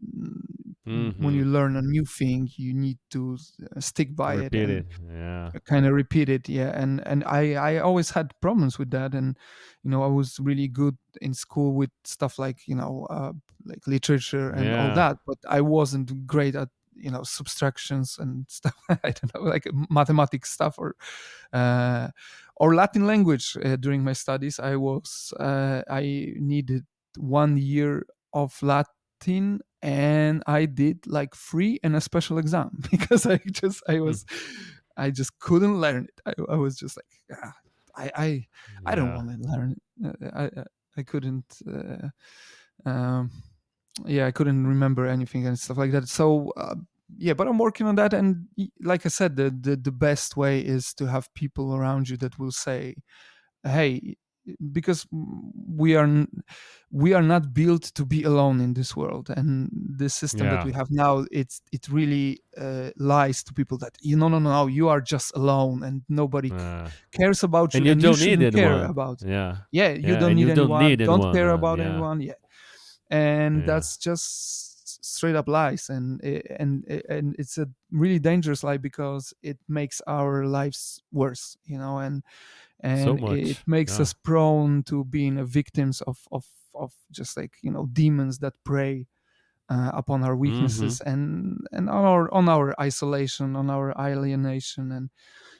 Speaker 2: when you
Speaker 1: Mm-hmm.
Speaker 2: learn a new thing, you need to stick by it
Speaker 1: Repeat
Speaker 2: and
Speaker 1: it. Yeah.
Speaker 2: kind of repeat it. Yeah. And I always had problems with that. And I was really good in school with stuff like like literature and all
Speaker 1: Yeah.
Speaker 2: that, but I wasn't great at subtractions and stuff. I don't know, like mathematics stuff, uh, or Latin language. During my studies, I needed 1 year of Latin, and I did like three and a special exam because
Speaker 1: Mm.
Speaker 2: I just couldn't learn it. I was just like, I don't
Speaker 1: Yeah.
Speaker 2: want to learn it. I couldn't. Um, yeah, I couldn't remember anything and stuff like that. So yeah, but I'm working on that. And like I said, the best way is to have people around you that will say, hey, because we are not built to be alone in this world. And the system that
Speaker 1: Yeah.
Speaker 2: we have now, it really lies to people that, no, you are just alone, and nobody
Speaker 1: Uh,
Speaker 2: cares about
Speaker 1: and
Speaker 2: you,
Speaker 1: you
Speaker 2: and you
Speaker 1: don't need
Speaker 2: shouldn't care
Speaker 1: anyone.
Speaker 2: about.
Speaker 1: Yeah.
Speaker 2: Yeah, you
Speaker 1: Yeah.
Speaker 2: don't
Speaker 1: And
Speaker 2: need
Speaker 1: you don't
Speaker 2: anyone,
Speaker 1: need
Speaker 2: don't
Speaker 1: anyone.
Speaker 2: care about
Speaker 1: Yeah.
Speaker 2: anyone. Yeah. And
Speaker 1: Yeah.
Speaker 2: that's just straight up lies. And it's a really dangerous lie, because it makes our lives worse,
Speaker 1: So
Speaker 2: and it
Speaker 1: much.
Speaker 2: makes
Speaker 1: Yeah.
Speaker 2: us prone to being victims of just like demons that prey upon our
Speaker 1: Mm-hmm.
Speaker 2: weaknesses, and on our isolation, on our alienation.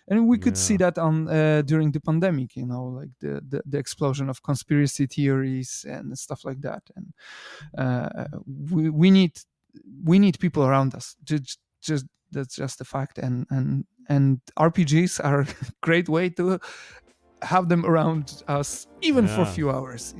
Speaker 2: And we could see
Speaker 1: Yeah.
Speaker 2: that on during the pandemic, like the explosion of conspiracy theories and stuff like that. And uh, we need people around us. Just That's just a fact. And RPGs are a great way to have them around us, even for a
Speaker 1: Yeah.
Speaker 2: few hours.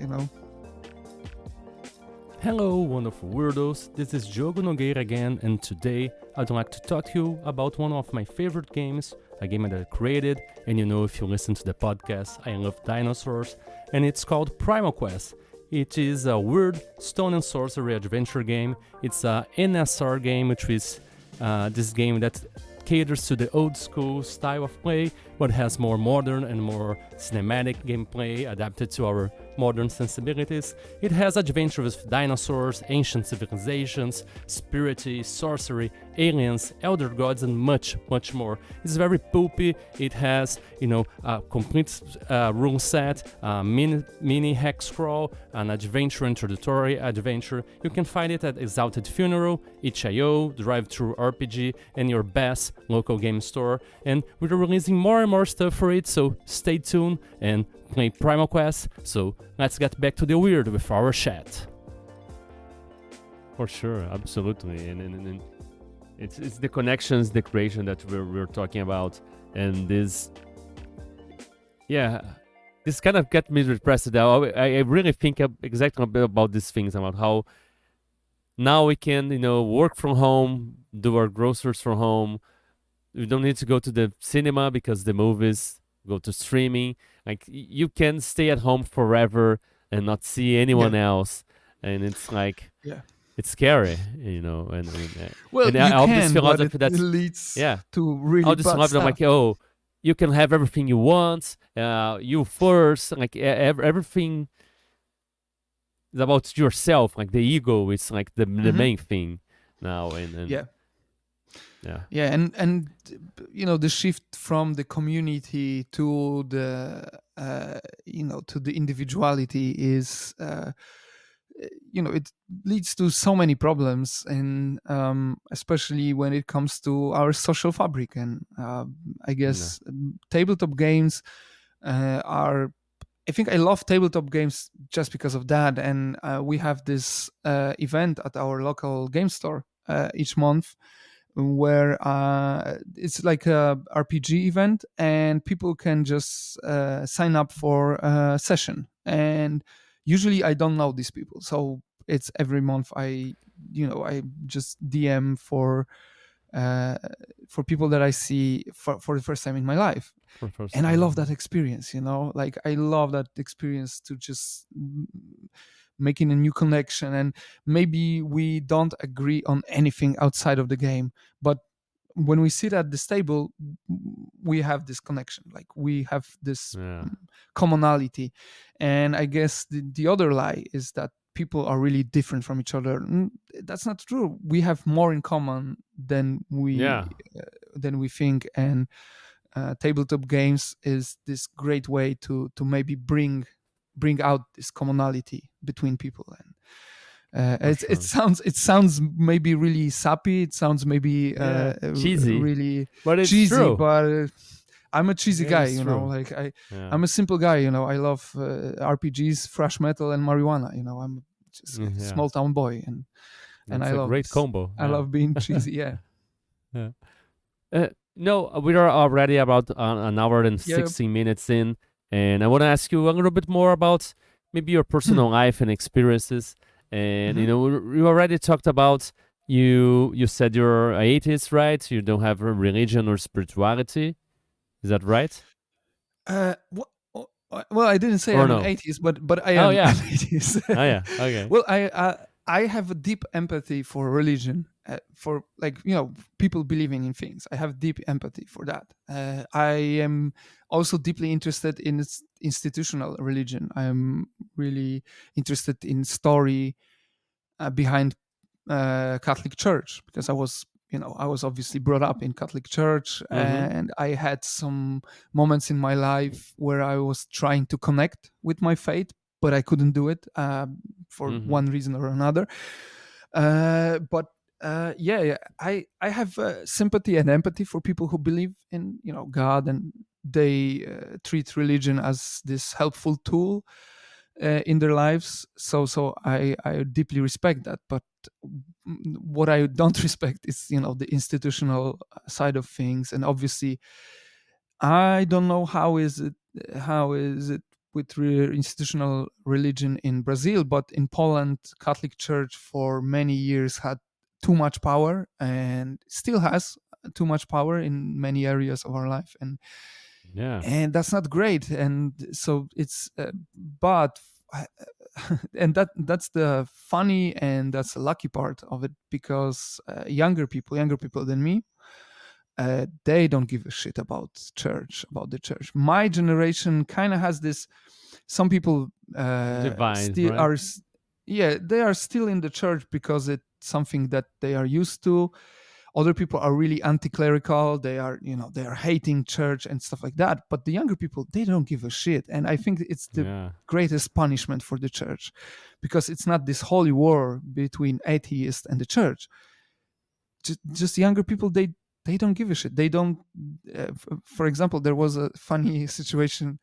Speaker 1: Hello, wonderful weirdos. This is Diogo Nogueira again, and today I'd like to talk to you about one of my favorite games, a game that I created. And if you listen to the podcast, I love dinosaurs, and it's called Primal Quest. It is a weird stone and sorcery adventure game. It's a NSR game, which is this game that caters to the old school style of play, but has more modern and more cinematic gameplay adapted to our modern sensibilities. It has adventure with dinosaurs, ancient civilizations, spirity, sorcery, aliens, elder gods, and much, much more. It's very pulpy. It has, a complete rule set, a mini hex crawl, an adventure introductory adventure. You can find it at Exalted Funeral, itch.io, Drive-Thru RPG, and your best local game store. And we're releasing more and more stuff for it, so stay tuned and play Primal Quest. So let's get back to the weird with our chat. For sure, absolutely, and it's the connections, the creation that we're talking about, and this kind of got me depressed now. I really think exactly about these things, about how now we can work from home, do our groceries from home. We don't need to go to the cinema because the movies go to streaming. Like you can stay at home forever and not see
Speaker 2: Yeah.
Speaker 1: anyone else, and it's like
Speaker 2: Yeah.
Speaker 1: it's scary,
Speaker 2: Well,
Speaker 1: and
Speaker 2: you
Speaker 1: all this
Speaker 2: can, but it
Speaker 1: philosophy that's
Speaker 2: leads
Speaker 1: yeah,
Speaker 2: to really
Speaker 1: all this
Speaker 2: bad
Speaker 1: philosophy. I'm
Speaker 2: stuff.
Speaker 1: like, oh, you can have everything you want, you first, like everything is about yourself. Like the ego is like the
Speaker 2: Hmm.
Speaker 1: main thing now, and
Speaker 2: Yeah.
Speaker 1: yeah,
Speaker 2: Yeah. And the shift from the community to the individuality is it leads to so many problems. And especially when it comes to our social fabric. And I
Speaker 1: no,
Speaker 2: guess tabletop games are I think I love tabletop games just because of that. And we have this event at our local game store each month, where it's like a RPG event, and people can just sign up for a session. And usually I don't know these people, so it's every month I just DM for for people that I see for the first time in my life.
Speaker 1: For first
Speaker 2: And I
Speaker 1: time.
Speaker 2: love that experience, like I love that experience to just making a new connection. And maybe we don't agree on anything outside of the game, but when we sit at this table, we have this connection, like we have this
Speaker 1: Yeah.
Speaker 2: commonality. And I guess the other lie is that people are really different from each other. That's not true. We have more in common than
Speaker 1: Yeah.
Speaker 2: we think. And tabletop games is this great way to maybe bring out this commonality between people. And it sounds maybe really sappy. It sounds maybe
Speaker 1: cheesy,
Speaker 2: really
Speaker 1: but it's
Speaker 2: cheesy,
Speaker 1: true.
Speaker 2: but I'm a cheesy
Speaker 1: Yeah,
Speaker 2: guy,
Speaker 1: it's true.
Speaker 2: like
Speaker 1: Yeah.
Speaker 2: I'm a simple guy, I love RPGs, thrash metal, and marijuana. I'm just a small town boy, and
Speaker 1: That's
Speaker 2: I
Speaker 1: a
Speaker 2: love
Speaker 1: great
Speaker 2: this.
Speaker 1: combo.
Speaker 2: I love being cheesy. Yeah.
Speaker 1: Yeah. No, we are already about an hour and
Speaker 2: Yeah.
Speaker 1: 16 minutes in, and I want to ask you a little bit more about maybe your personal life and experiences. And you already talked about you said you're atheist, right? You don't have a religion or spirituality. Is that right?
Speaker 2: Well, I didn't say
Speaker 1: Or
Speaker 2: I'm an
Speaker 1: no?
Speaker 2: atheist, but I
Speaker 1: Oh
Speaker 2: am
Speaker 1: yeah.
Speaker 2: an atheist.
Speaker 1: Oh yeah. Okay.
Speaker 2: Well, I have a deep empathy for religion, for like people believing in things. I have deep empathy for that. I am also deeply interested in institutional religion. I am really interested in story behind Catholic Church, because I was obviously brought up in Catholic Church, and I had some moments in my life where I was trying to connect with my faith, but I couldn't do it for one reason or another. But yeah, I have sympathy and empathy for people who believe in God, and they treat religion as this helpful tool in their lives. So I deeply respect that. But what I don't respect is the institutional side of things. And obviously I don't know how is it with institutional religion in Brazil, but in Poland, Catholic Church for many years had too much power and still has too much power in many areas of our life. And
Speaker 1: Yeah.
Speaker 2: that's not great. And so it's but and that's the funny and that's the lucky part of it, because younger people than me, they don't give a shit about the church. My generation kind of has this. Some people
Speaker 1: Divine,
Speaker 2: still
Speaker 1: right?
Speaker 2: are, they are still in the church because it's something that they are used to. Other people are really anti-clerical. They are hating church and stuff like that. But the younger people, they don't give a shit. And I think it's the
Speaker 1: Yeah.
Speaker 2: greatest punishment for the church, because it's not this holy war between atheists and the church. Just younger people, they don't give a shit. They don't. For example, there was a funny situation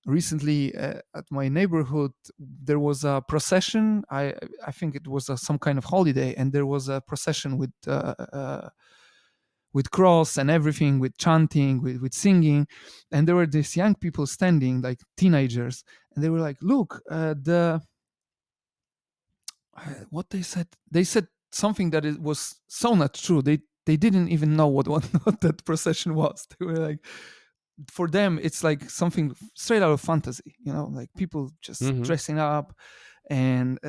Speaker 2: recently at my neighborhood. There was a procession. I think it was some kind of holiday, and there was a procession with cross and everything, with chanting, with singing, and there were these young people standing, like teenagers, and they were like, "Look, what they said. They said something that it was so not true. They didn't even know what what that procession was. They were like, for them it's like something straight out of fantasy, like people just dressing up. And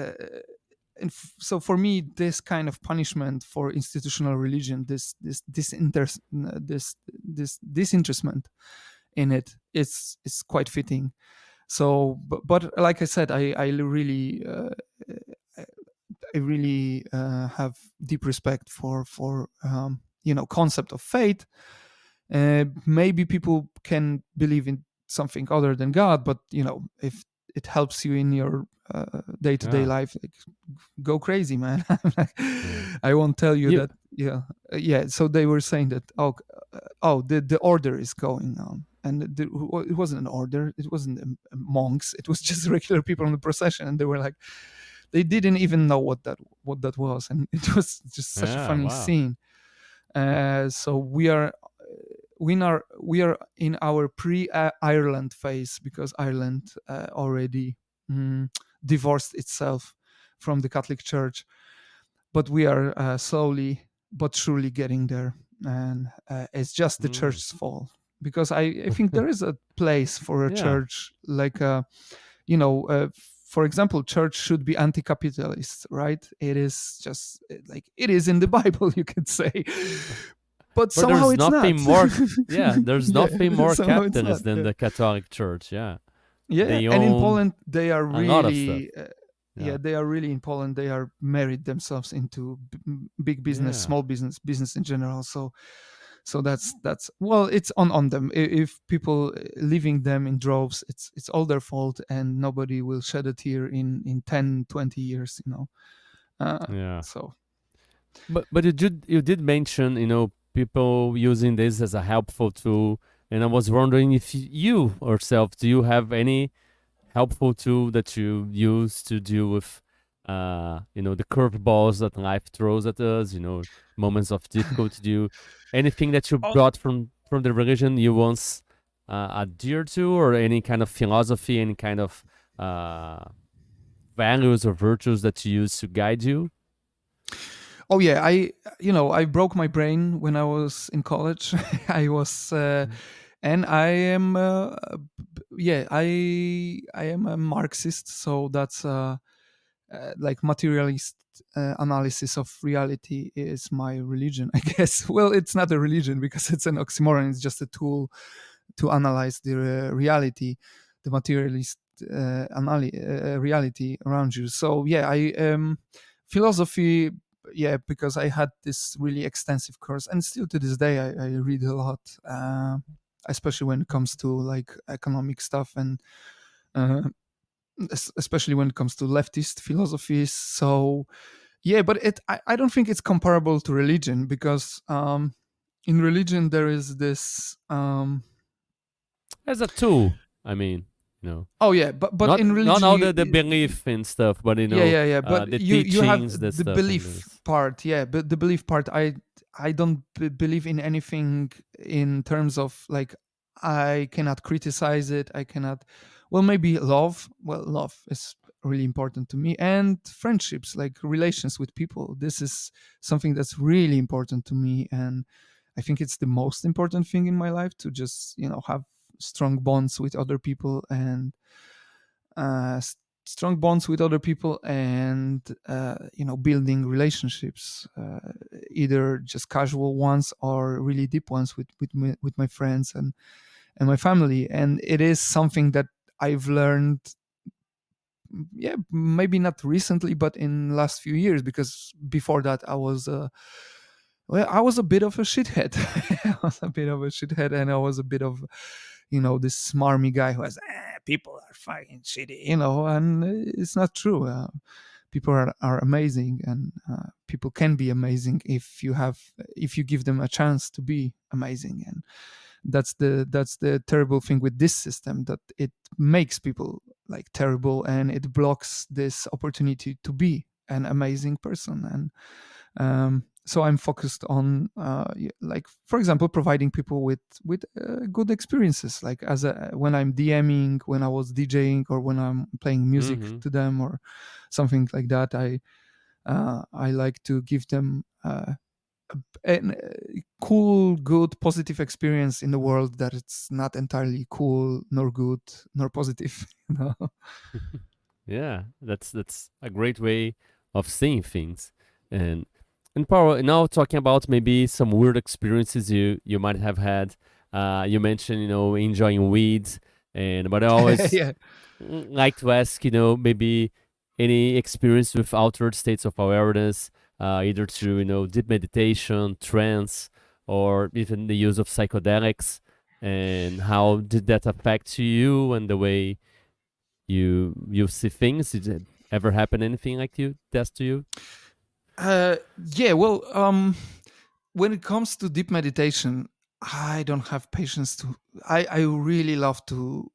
Speaker 2: so for me, this kind of punishment for institutional religion, this disinterestment in it, is quite fitting. So but like I said, I really have deep respect for concept of faith. Maybe people can believe in something other than God, but if it helps you in your day-to-day life, like, go crazy, man. I won't tell you that. Yeah. So they were saying that the order is going on, and it wasn't an order. It wasn't monks. It was just regular people in the procession, and they were like, they didn't even know what that was, and it was just such a funny scene. So we are in our pre-Ireland phase, because Ireland already divorced itself from the Catholic Church, but we are slowly but truly getting there. And it's just the
Speaker 1: Mm.
Speaker 2: church's fault, because I think there is a place for a
Speaker 1: Yeah.
Speaker 2: church, like you know, for example, church should be anti-capitalist, right? It is just like it is in the Bible, you could say, but
Speaker 1: But
Speaker 2: somehow
Speaker 1: there's
Speaker 2: it's
Speaker 1: nothing
Speaker 2: not.
Speaker 1: more, yeah, there's
Speaker 2: Yeah,
Speaker 1: nothing more
Speaker 2: somehow it's not.
Speaker 1: capitalist than
Speaker 2: Yeah.
Speaker 1: the Catholic Church. Yeah.
Speaker 2: Yeah,
Speaker 1: They
Speaker 2: and in
Speaker 1: own
Speaker 2: Poland they are
Speaker 1: a lot of stuff.
Speaker 2: really
Speaker 1: Yeah.
Speaker 2: yeah, they are really in Poland, they are married themselves into big business,
Speaker 1: Yeah.
Speaker 2: small business, business in general. So that's well, it's on them. If people leaving them in droves, it's all their fault, and nobody will shed a tear in 10, 20 years, you know. uh,
Speaker 1: Yeah.
Speaker 2: so
Speaker 1: But you did mention, people using this as a helpful tool, and I was wondering if you yourself, do you have any helpful tool that you use to deal with the curveballs that life throws at us, moments of difficulty? Do you anything that you
Speaker 2: oh,
Speaker 1: brought from the religion you once adhere to, or any kind of philosophy, any kind of uh values or virtues that you use to guide you?
Speaker 2: oh yeah, I broke my brain when I was in college. I was and I am yeah, I am a Marxist, so that's like materialist analysis of reality is my religion, I guess. Well, it's not a religion because it's an oxymoron. It's just a tool to analyze the reality, the materialist reality around you. So yeah, I philosophy. Yeah, because I had this really extensive course, and still to this day, I read a lot, especially when it comes to like economic stuff, and uh, especially when it comes to leftist philosophies. So yeah, but I don't think it's comparable to religion, because in religion there is this
Speaker 1: As a tool, I mean, you know,
Speaker 2: oh yeah, but
Speaker 1: not
Speaker 2: in
Speaker 1: not
Speaker 2: religion
Speaker 1: all
Speaker 2: you
Speaker 1: the belief and stuff, but
Speaker 2: yeah, but
Speaker 1: the
Speaker 2: you have
Speaker 1: teachings, the
Speaker 2: the
Speaker 1: stuff in
Speaker 2: belief
Speaker 1: this.
Speaker 2: part. Yeah, but the belief part, I don't believe in anything in terms of like I cannot criticize it, I cannot. Well, maybe love. Well, love is really important to me, and friendships, like relations with people, this is something that's really important to me, and I think it's the most important thing in my life, to just have strong bonds with other people, and uh, strong bonds with other people, and building relationships, either just casual ones or really deep ones with my friends and my family. And it is something that I've learned, yeah, maybe not recently, but in last few years, because before that I was I was a bit of a shithead. I was a bit of a shithead, and I was a bit of, this smarmy guy who has, people are fucking shitty, and it's not true. People are amazing, and people can be amazing if you give them a chance to be amazing. And that's the terrible thing with this system, that it makes people like terrible, and it blocks this opportunity to be an amazing person. And so I'm focused on like, for example, providing people with good experiences, like when I'm DMing, when I was DJing, or when I'm playing music
Speaker 1: Mm-hmm.
Speaker 2: to them, or something like that. I like to give them a cool, good, positive experience in the world, that it's not entirely cool, nor good, nor positive. You know?
Speaker 1: Yeah, that's a great way of seeing things. And Paul, now talking about maybe some weird experiences you might have had. You mentioned enjoying weeds, and but I always
Speaker 2: Yeah.
Speaker 1: like to ask maybe any experience with altered states of awareness, either through deep meditation, trance, or even the use of psychedelics, and how did that affect you and the way you see things? Did it ever happen anything like you that's to you?
Speaker 2: Yeah. Well, when it comes to deep meditation, I don't have patience to. I really love to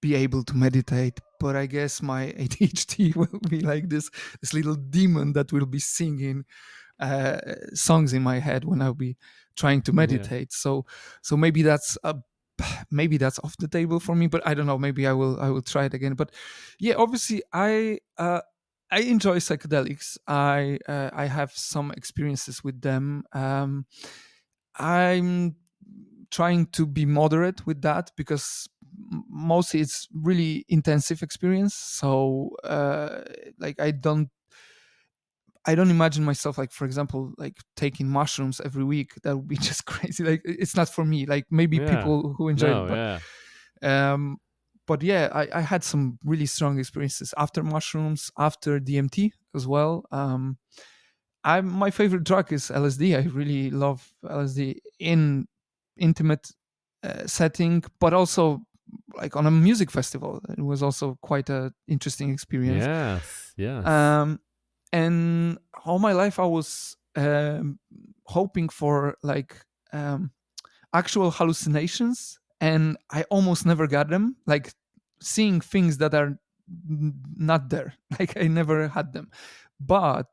Speaker 2: be able to meditate, but I guess my ADHD will be like this little demon that will be singing songs in my head when I'll be trying to
Speaker 1: Yeah.
Speaker 2: meditate. So maybe that's off the table for me, but I don't know. Maybe I will try it again. But yeah, obviously I enjoy psychedelics. I have some experiences with them. I'm trying to be moderate with that because mostly it's really intensive experience. So like I don't imagine myself, like, for example, like taking mushrooms every week. That would be just crazy. Like, it's not for me. Like, maybe
Speaker 1: Yeah.
Speaker 2: people who enjoy it,
Speaker 1: No, yeah.
Speaker 2: um, but yeah, I had some really strong experiences after mushrooms, after DMT as well. My favorite drug is LSD. I really love LSD in intimate setting, but also like on a music festival. It was also quite a interesting experience.
Speaker 1: Yes. Yes.
Speaker 2: Um, and all my life I was hoping for like actual hallucinations, and I almost never got them, like seeing things that are not there. Like, I never had them. But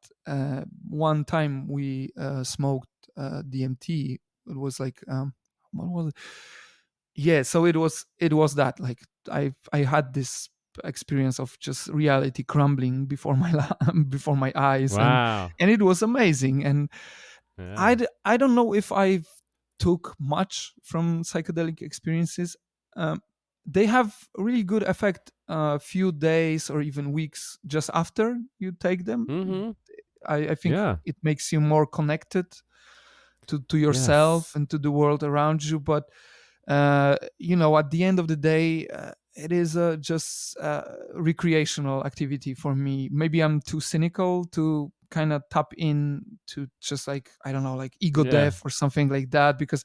Speaker 2: one time we smoked DMT. It was like what was it? Yeah, so it was that, like, I had this experience of just reality crumbling before my before my eyes, and
Speaker 1: Wow.
Speaker 2: it was amazing. And
Speaker 1: Yeah.
Speaker 2: I don't know if I took much from psychedelic experiences. Um, they have really good effect a few days or even weeks just after you take them.
Speaker 1: Mm-hmm.
Speaker 2: I think
Speaker 1: Yeah.
Speaker 2: it makes you more connected to yourself
Speaker 1: Yes.
Speaker 2: and to the world around you. But at the end of the day, it is just recreational activity for me. Maybe I'm too cynical to kind of tap in to just, like, I don't know, like ego
Speaker 1: Yeah.
Speaker 2: death or something like that, because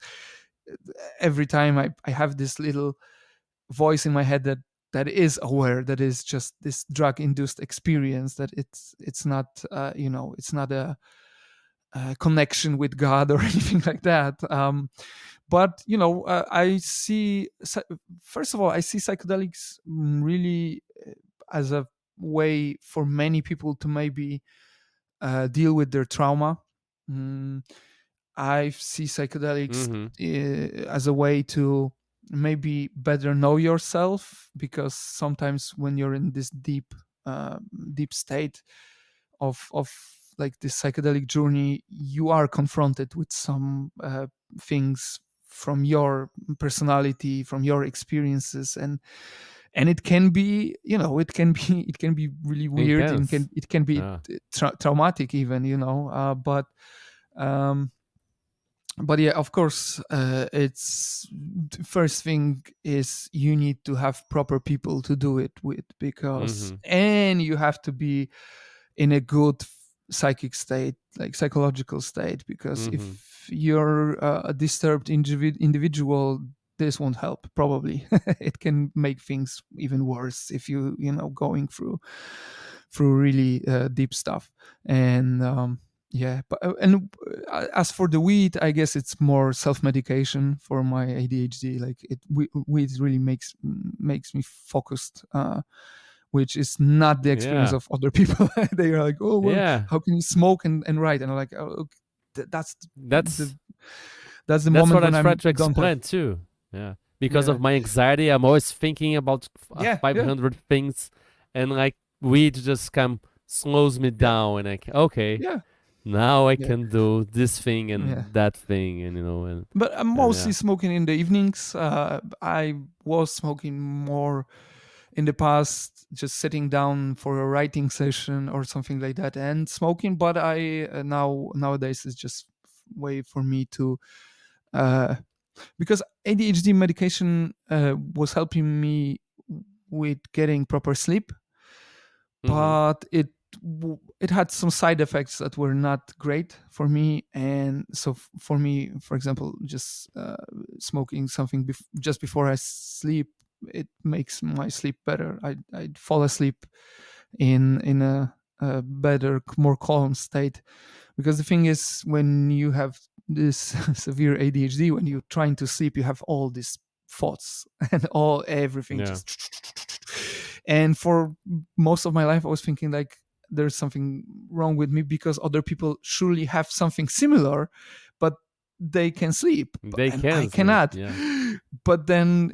Speaker 2: every time I have this little voice in my head that is aware that is just this drug induced experience, that it's not it's not a connection with God or anything like that. But I see, first of all, I see psychedelics really as a way for many people to maybe deal with their trauma. Mm, I see psychedelics
Speaker 1: Mm-hmm.
Speaker 2: as a way to maybe better know yourself, because sometimes when you're in this uh, deep state of like this psychedelic journey, you are confronted with some things from your personality, from your experiences, and it can be, it can be really weird, and
Speaker 1: Intense.
Speaker 2: it can be
Speaker 1: Yeah.
Speaker 2: traumatic even, um but yeah, of course, it's first thing is you need to have proper people to do it with, because
Speaker 1: Mm-hmm.
Speaker 2: and you have to be in a good psychic state, like psychological state, because
Speaker 1: Mm-hmm.
Speaker 2: if you're a disturbed individual, this won't help probably. It can make things even worse if going through really deep stuff. And yeah, but as for the weed, I guess it's more self-medication for my ADHD. Like, weed really makes me focused, which is not the experience
Speaker 1: Yeah.
Speaker 2: of other people. They are like, oh well,
Speaker 1: Yeah.
Speaker 2: how can you smoke and write? And I'm like, oh, okay, that's
Speaker 1: That's
Speaker 2: the
Speaker 1: that's
Speaker 2: moment
Speaker 1: what I
Speaker 2: when
Speaker 1: try
Speaker 2: I
Speaker 1: to
Speaker 2: don't have.
Speaker 1: explain too. Yeah. Because
Speaker 2: Yeah,
Speaker 1: of my anxiety, I'm always thinking about
Speaker 2: yeah, yeah,
Speaker 1: 500 things, and like weed just come slows me
Speaker 2: yeah,
Speaker 1: down, and like, okay,
Speaker 2: yeah,
Speaker 1: now I
Speaker 2: yeah,
Speaker 1: can do this thing
Speaker 2: yeah.
Speaker 1: and that thing, and
Speaker 2: But I'm
Speaker 1: and
Speaker 2: mostly
Speaker 1: yeah.
Speaker 2: smoking in the evenings. I was smoking more in the past, just sitting down for a writing session or something like that, and smoking. But I nowadays is just way for me to, uh, because ADHD medication was helping me with getting proper sleep,
Speaker 1: Mm-hmm.
Speaker 2: but it had some side effects that were not great for me. And so for me, for example, just smoking something just before I sleep, it makes my sleep better. I'd fall asleep in a better, more calm state. Because the thing is, when you have this severe ADHD, when you're trying to sleep, you have all these thoughts and everything
Speaker 1: Yeah.
Speaker 2: just. And for most of my life, I was thinking like there's something wrong with me, because other people surely have something similar, but they can sleep,
Speaker 1: They
Speaker 2: and I
Speaker 1: can sleep.
Speaker 2: cannot.
Speaker 1: Yeah.
Speaker 2: But then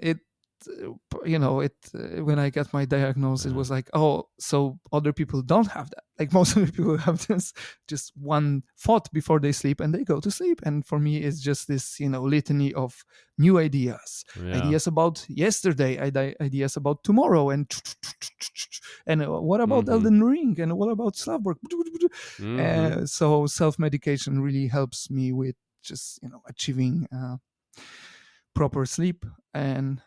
Speaker 2: when I got my diagnosis, it was like, oh, so other people don't have that. Like most of the people have this just one thought before they sleep and they go to sleep. And for me, it's just this, litany of new ideas, ideas about yesterday, ideas about tomorrow, and what about Elden Ring, and what about Slav Borg? So self-medication really helps me with just achieving proper sleep. And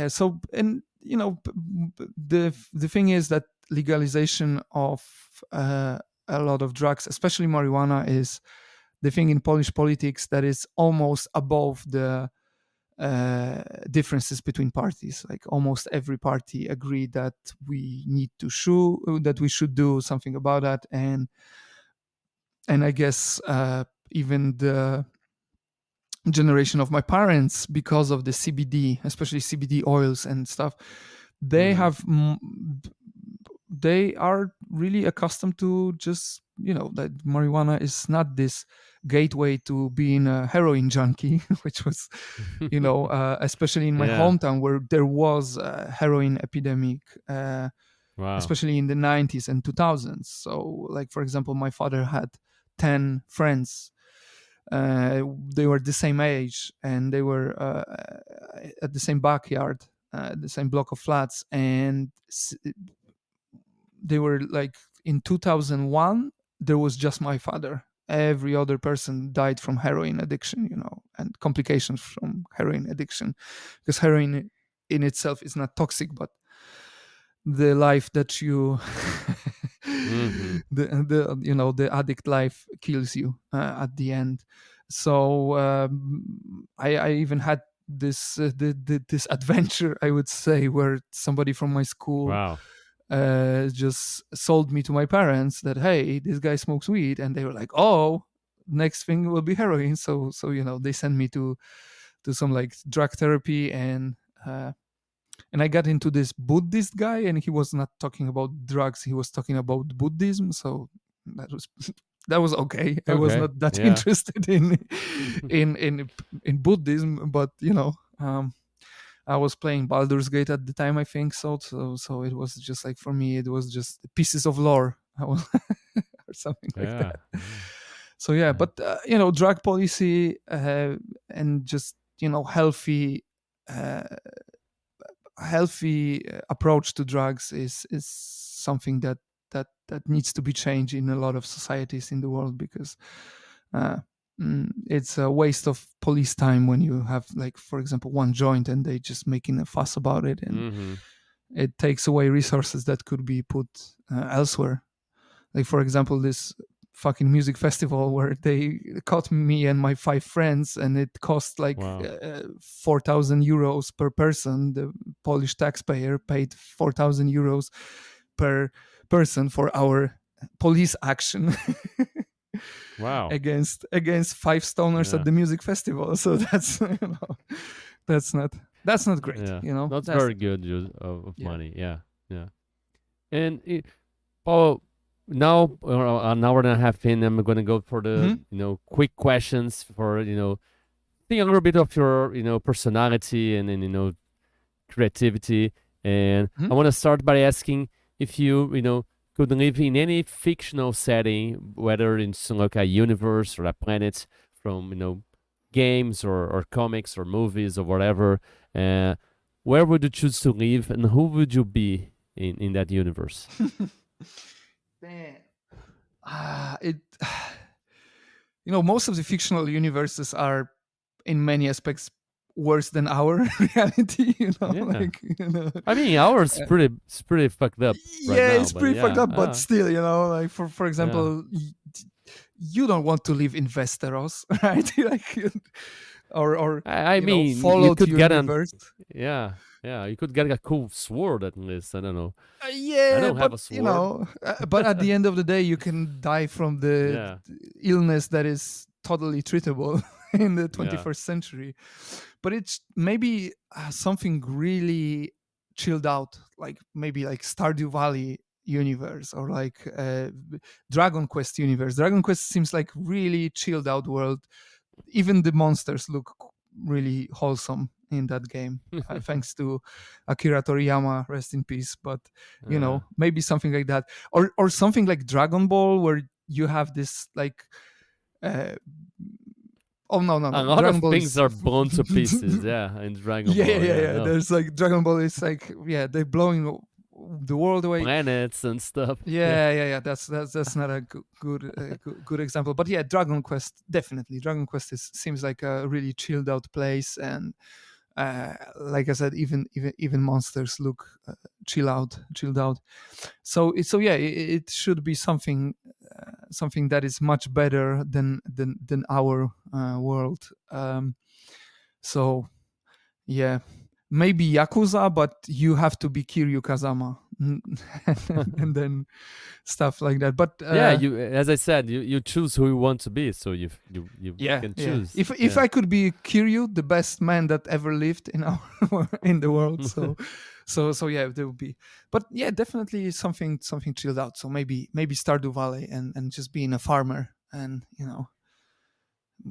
Speaker 2: so, and the thing is that legalization of a lot of drugs, especially marijuana, is the thing in Polish politics that is almost above the differences between parties. Like almost every party agreed that we should do something about that. And I guess even the generation of my parents, because of the CBD, especially CBD oils and stuff, they they are really accustomed to just that marijuana is not this gateway to being a heroin junkie, which was especially in my hometown, where there was a heroin epidemic, especially in the 90s and 2000s. So like, for example, my father had 10 friends. They were the same age, and they were at the same backyard, the same block of flats, and they were like, in 2001 there was just my father. Every other person died from heroin addiction, and complications from heroin addiction, because heroin in itself is not toxic, but the life that you the addict life kills you at the end. So I even had this this adventure, I would say, where somebody from my school just sold me to my parents that, hey, this guy smokes weed, and they were like, oh, next thing will be heroin. So they sent me to some like drug therapy, and I got into this Buddhist guy, and he was not talking about drugs, he was talking about Buddhism. So that was okay. I was not that interested in Buddhism, but I was playing Baldur's Gate at the time, I think. So it was just like, for me, it was just pieces of lore or something like that. So but drug policy and just healthy approach to drugs is something that needs to be changed in a lot of societies in the world, because it's a waste of police time when you have, like, for example, one joint and they just making a fuss about it, and it takes away resources that could be put elsewhere. Like, for example, this fucking music festival where they caught me and my 5 friends, and it cost like 4,000 euros per person. The Polish taxpayer paid 4,000 euros per person for our police action. against 5 stoners at the music festival. So that's that's not great.
Speaker 1: That's very good use of money. And Paul, now an hour and a half in, I'm going to go for the quick questions for think a little bit of your personality and creativity. And I want to start by asking if you could live in any fictional setting, whether it's like a universe or a planet, from games or comics or movies or whatever. Where would you choose to live, and who would you be in that universe?
Speaker 2: Most of the fictional universes are in many aspects worse than our reality.
Speaker 1: I mean, ours pretty fucked up right now,
Speaker 2: it's pretty fucked up, but still, like, for example, you don't want to live in Westeros, right? or
Speaker 1: I mean,
Speaker 2: follow
Speaker 1: you could
Speaker 2: get universe.
Speaker 1: You could get a cool sword at least. I don't know.
Speaker 2: I
Speaker 1: don't have a sword.
Speaker 2: But at the end of the day, you can die from the illness that is totally treatable in the 21st century. But it's maybe something really chilled out, like maybe like Stardew Valley universe, or like Dragon Quest universe. Dragon Quest seems like really chilled out world. Even the monsters look really wholesome in that game, thanks to Akira Toriyama, rest in peace. But maybe something like that, or something like Dragon Ball, where you have this like. Oh no!
Speaker 1: A lot
Speaker 2: Dragon
Speaker 1: of
Speaker 2: Ball
Speaker 1: things
Speaker 2: is
Speaker 1: are blown to pieces, in Dragon Ball.
Speaker 2: yeah.
Speaker 1: No.
Speaker 2: There's like Dragon Ball is like they're blowing the world away.
Speaker 1: Planets and stuff.
Speaker 2: Yeah. That's not a good example. But yeah, Dragon Quest definitely. Dragon Quest seems like a really chilled out place, and like I said, even monsters look chilled out. So it should be something that is much better than our world. So yeah, maybe Yakuza, but you have to be Kiryu Kazama, and then stuff like that. But
Speaker 1: you, as I said, you choose who you want to be, so you can choose.
Speaker 2: If I could be Kiryu, the best man that ever lived in our in the world, so yeah, there would be. But yeah, definitely something chilled out. So maybe Stardew Valley and just being a farmer, and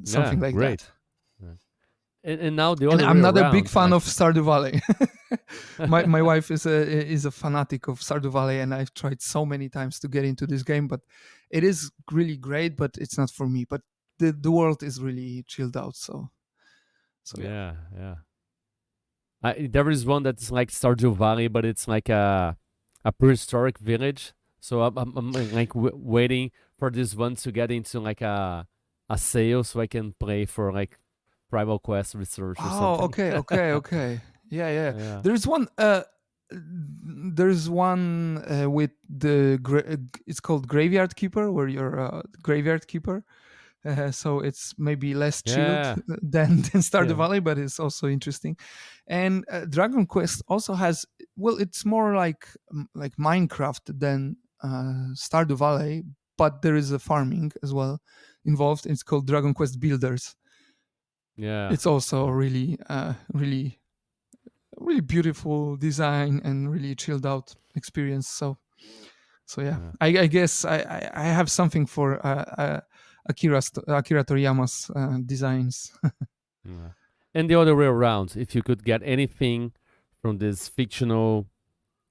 Speaker 2: something like
Speaker 1: great.
Speaker 2: that.
Speaker 1: And now the other
Speaker 2: and I'm
Speaker 1: way
Speaker 2: not
Speaker 1: around,
Speaker 2: a big fan of Stardew Valley. my wife is a fanatic of Stardew Valley, and I've tried so many times to get into this game, but it is really great, but it's not for me. But the world is really chilled out, so
Speaker 1: yeah. There is one that's like Stardew Valley, but it's like a prehistoric village. So I'm like waiting for this one to get into like a sale, so I can play for like Primal Quest research or something.
Speaker 2: Okay. Yeah. There's one. There's one with it's called Graveyard Keeper, where you're a graveyard keeper. So it's maybe less chilled than Stardew Valley, but it's also interesting. And Dragon Quest also has. Well, it's more like Minecraft than Stardew Valley, but there is a farming as well involved. It's called Dragon Quest Builders.
Speaker 1: Yeah,
Speaker 2: it's also really beautiful design and really chilled out experience. So yeah. I guess I have something for Akira Toriyama's designs.
Speaker 1: And the other way around, if you could get anything from this fictional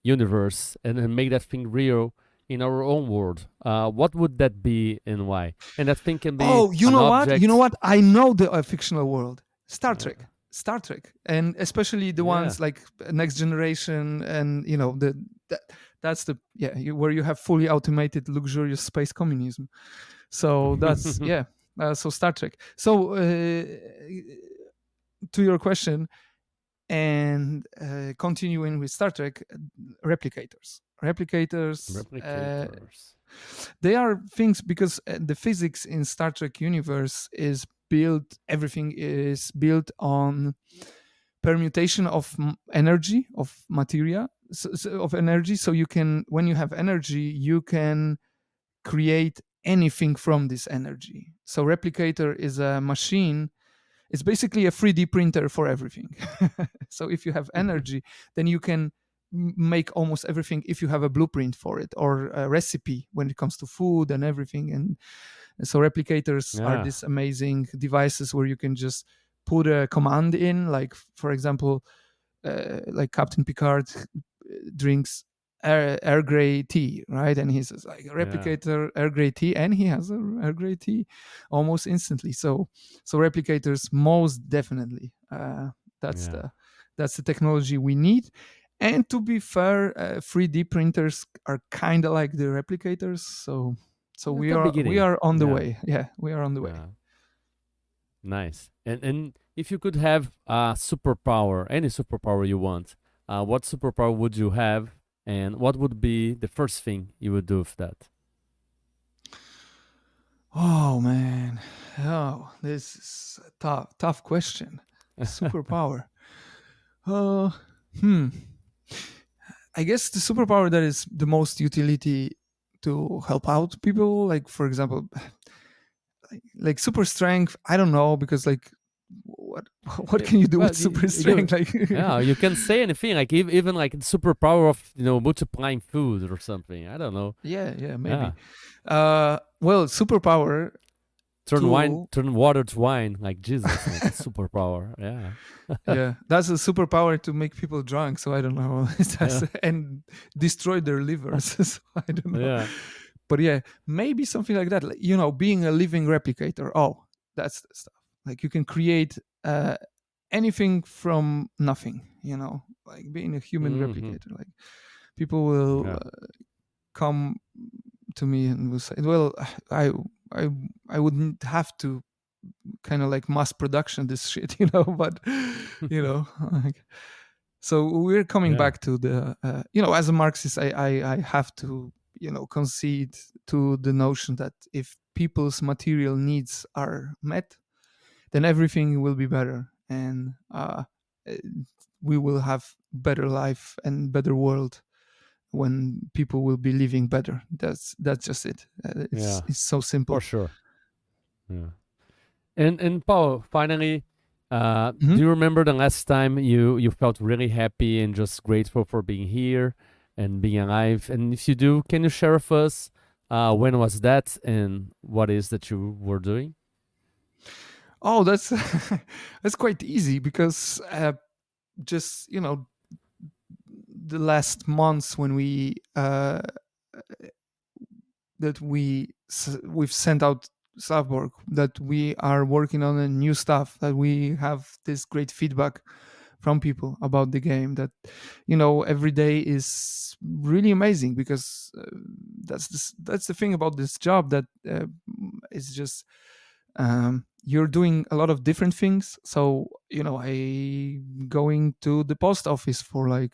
Speaker 1: universe and then make that thing real in our own world, what would that be and why? And that thing can be
Speaker 2: you know what? I know the fictional world. Star Trek, and especially the ones like Next Generation, and that's the where you have fully automated luxurious space communism. So that's so Star Trek. So to your question, and continuing with Star Trek, replicators. They are things because the physics in Star Trek universe is built. Everything is built on permutation of energy, of materia, of energy. So you can, when you have energy, you can create anything from this energy. So replicator is a machine. It's basically a 3D printer for everything. So if you have energy, then you can make almost everything if you have a blueprint for it, or a recipe when it comes to food and everything. And so replicators are these amazing devices where you can just put a command in, like for example, like Captain Picard drinks Earl Grey tea, right? And he says like replicator Earl Grey tea, and he has a Earl Grey tea almost instantly. So replicators most definitely. That's the technology we need. And to be fair, 3D printers are kind of like the replicators. So we are on the way. Yeah, we are on the way.
Speaker 1: Nice. And if you could have a superpower, any superpower you want, what superpower would you have, and what would be the first thing you would do with that?
Speaker 2: Oh man, this is a tough question. Superpower. I guess the superpower that is the most utility to help out people, like for example, like super strength. I don't know, because like what can you do with super strength?
Speaker 1: You can say anything, like even like superpower of multiplying food or something. I don't know.
Speaker 2: Yeah, maybe. Well, superpower tool.
Speaker 1: turn water to wine, like Jesus, like a superpower. Yeah.
Speaker 2: Yeah, that's a superpower to make people drunk. So I don't know, and destroy their livers. So I don't know.
Speaker 1: Yeah.
Speaker 2: But yeah, maybe something like that. Like, being a living replicator. Oh, that's the stuff. Like you can create anything from nothing. Like being a human
Speaker 1: Mm-hmm.
Speaker 2: replicator. Like people will
Speaker 1: Yeah.
Speaker 2: come to me and will say, "Well, I I I wouldn't have to kind of like mass production this shit, but like, so we're coming
Speaker 1: Yeah.
Speaker 2: back to the as a Marxist, I have to concede to the notion that if people's material needs are met, then everything will be better, and eh, we will have better life and better world when people will be living better. That's just it.
Speaker 1: Yeah.
Speaker 2: It's so
Speaker 1: For
Speaker 2: simple.
Speaker 1: sure. Yeah. And Paul, finally,
Speaker 2: Mhm.
Speaker 1: do you remember the last time you felt really happy and just grateful for being here and being alive? And if you do, can you share with us when was that and what is that you were doing?
Speaker 2: Oh, that's that's quite easy because just the last months when we've sent out Slav Borg, that we are working on a new stuff, that we have this great feedback from people about the game, that every day is really amazing, because that's the thing about this job, that it's just you're doing a lot of different things. So I going to the post office for like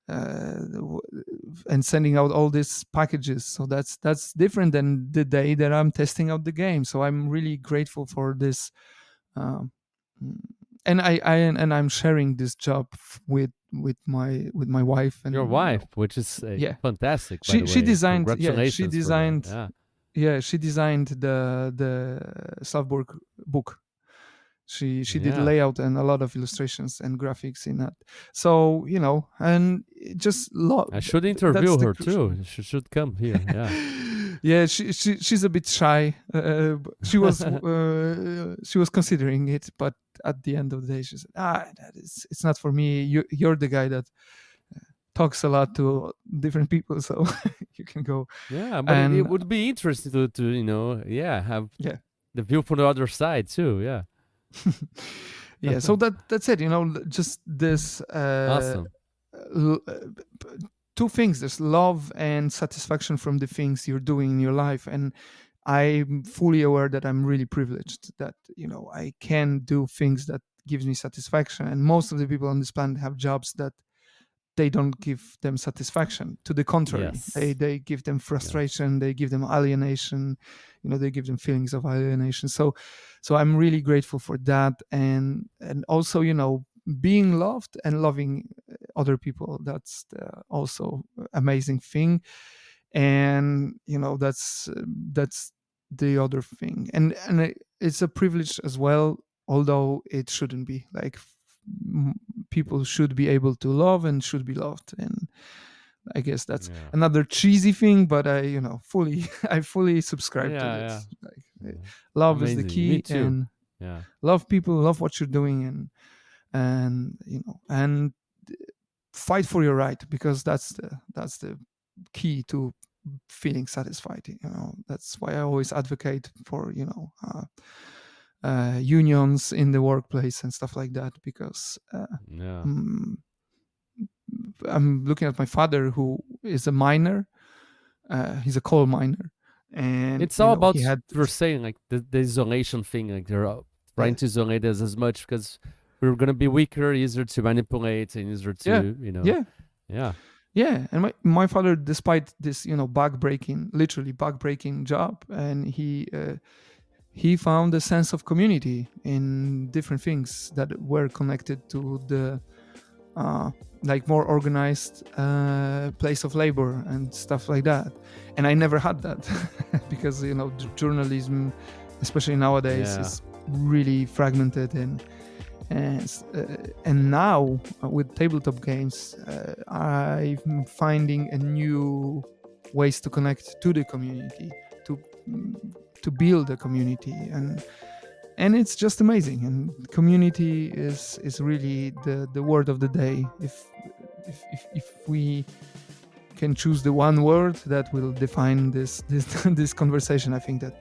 Speaker 2: and sending out all these packages. So that's different than the day that I'm testing out the game. So I'm really grateful for this, um, and I'm sharing this job with my wife,
Speaker 1: Your
Speaker 2: and
Speaker 1: wife, which is
Speaker 2: yeah,
Speaker 1: fantastic, by
Speaker 2: she
Speaker 1: the
Speaker 2: she
Speaker 1: way.
Speaker 2: designed yeah she
Speaker 1: Congratulations for that.
Speaker 2: designed
Speaker 1: Yeah.
Speaker 2: yeah she designed the Slav Borg book. She did
Speaker 1: Yeah.
Speaker 2: layout and a lot of illustrations and graphics in that. So and it just
Speaker 1: I should
Speaker 2: that's
Speaker 1: interview
Speaker 2: the
Speaker 1: her
Speaker 2: crucial.
Speaker 1: too. She should come here. Yeah.
Speaker 2: Yeah, she's a bit shy. She was considering it, but at the end of the day, she said, it's not for me. You're the guy that talks a lot to different people, so you can go.
Speaker 1: Yeah, but it
Speaker 2: And
Speaker 1: would be interesting to yeah, have
Speaker 2: yeah,
Speaker 1: the view from the other side too. Yeah.
Speaker 2: yeah. So that's it. Just this
Speaker 1: Awesome.
Speaker 2: l- uh, two things: there's love and satisfaction from the things you're doing in your life. And I'm fully aware that I'm really privileged, that I can do things that gives me satisfaction, and most of the people on this planet have jobs that they don't give them satisfaction. To the contrary, they
Speaker 1: Yes.
Speaker 2: they give them
Speaker 1: Yes.
Speaker 2: frustration, they give them alienation, they give them feelings of alienation. So I'm really grateful for that. And also being loved and loving other people, that's the also amazing thing. And that's the other thing. And it's a privilege as well, although it shouldn't be. Like people should be able to love and should be loved. And I guess that's
Speaker 1: Yeah.
Speaker 2: another cheesy thing, but I fully I fully subscribe to
Speaker 1: Yeah. Yeah.
Speaker 2: this. Like
Speaker 1: Yeah.
Speaker 2: love is the
Speaker 1: Amazing. Me
Speaker 2: key,
Speaker 1: too.
Speaker 2: and
Speaker 1: Yeah.
Speaker 2: love people, love what you're doing, and fight for your right, because that's the key to feeling satisfied. That's why I always advocate for unions in the workplace and stuff like that, because
Speaker 1: Yeah.
Speaker 2: mm, I'm looking at my father, who is a miner. He's a coal miner, and
Speaker 1: It's all
Speaker 2: he
Speaker 1: about
Speaker 2: had
Speaker 1: you're saying like the isolation thing. Like they're trying
Speaker 2: yeah,
Speaker 1: to isolate us as much because we're gonna be weaker, easier to manipulate, and easier
Speaker 2: yeah,
Speaker 1: to
Speaker 2: yeah,
Speaker 1: yeah.
Speaker 2: yeah. And my father, despite this literally back breaking job, and he found a sense of community in different things that were connected to the uh, like more organized place of labor and stuff like that. And I never had that because journalism, especially nowadays,
Speaker 1: Yeah.
Speaker 2: is really fragmented. And now with tabletop games, I'm finding a new ways to connect to the community, to to build a community, and it's just amazing. And community is really the word of the day. If we can choose the one word that will define this this conversation, I think that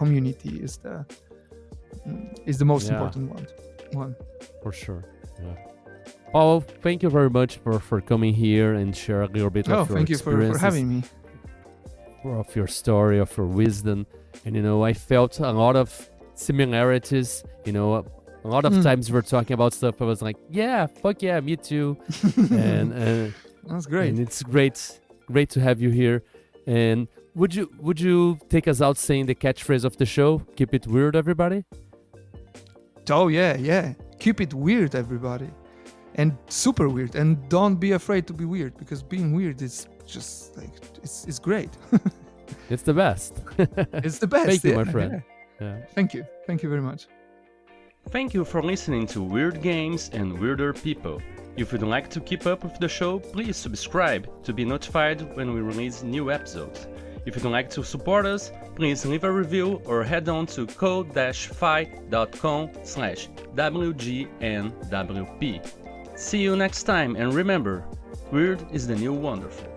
Speaker 2: community is the most important one.
Speaker 1: For sure. Yeah. Pawel, thank you very much for coming here and share a little bit of your
Speaker 2: thank you
Speaker 1: experiences,
Speaker 2: for having me.
Speaker 1: of your story, of your wisdom. And I felt a lot of similarities. A lot of times we're talking about stuff. I was like, yeah, fuck yeah, me too. and
Speaker 2: That's great.
Speaker 1: And it's great to have you here. And would you take us out saying the catchphrase of the show? Keep it weird, everybody.
Speaker 2: Oh yeah. Keep it weird, everybody, and super weird. And don't be afraid to be weird, because being weird is just like it's great.
Speaker 1: It's the best.
Speaker 2: It's the best.
Speaker 1: Thank you, my friend.
Speaker 2: Yeah. Thank you very much.
Speaker 1: Thank you for listening to Weird Games and Weirder People. If you'd like to keep up with the show, please subscribe to be notified when we release new episodes. If you'd like to support us, please leave a review or head on to code-fi.com/WGNWP. See you next time, and remember, weird is the new wonderful.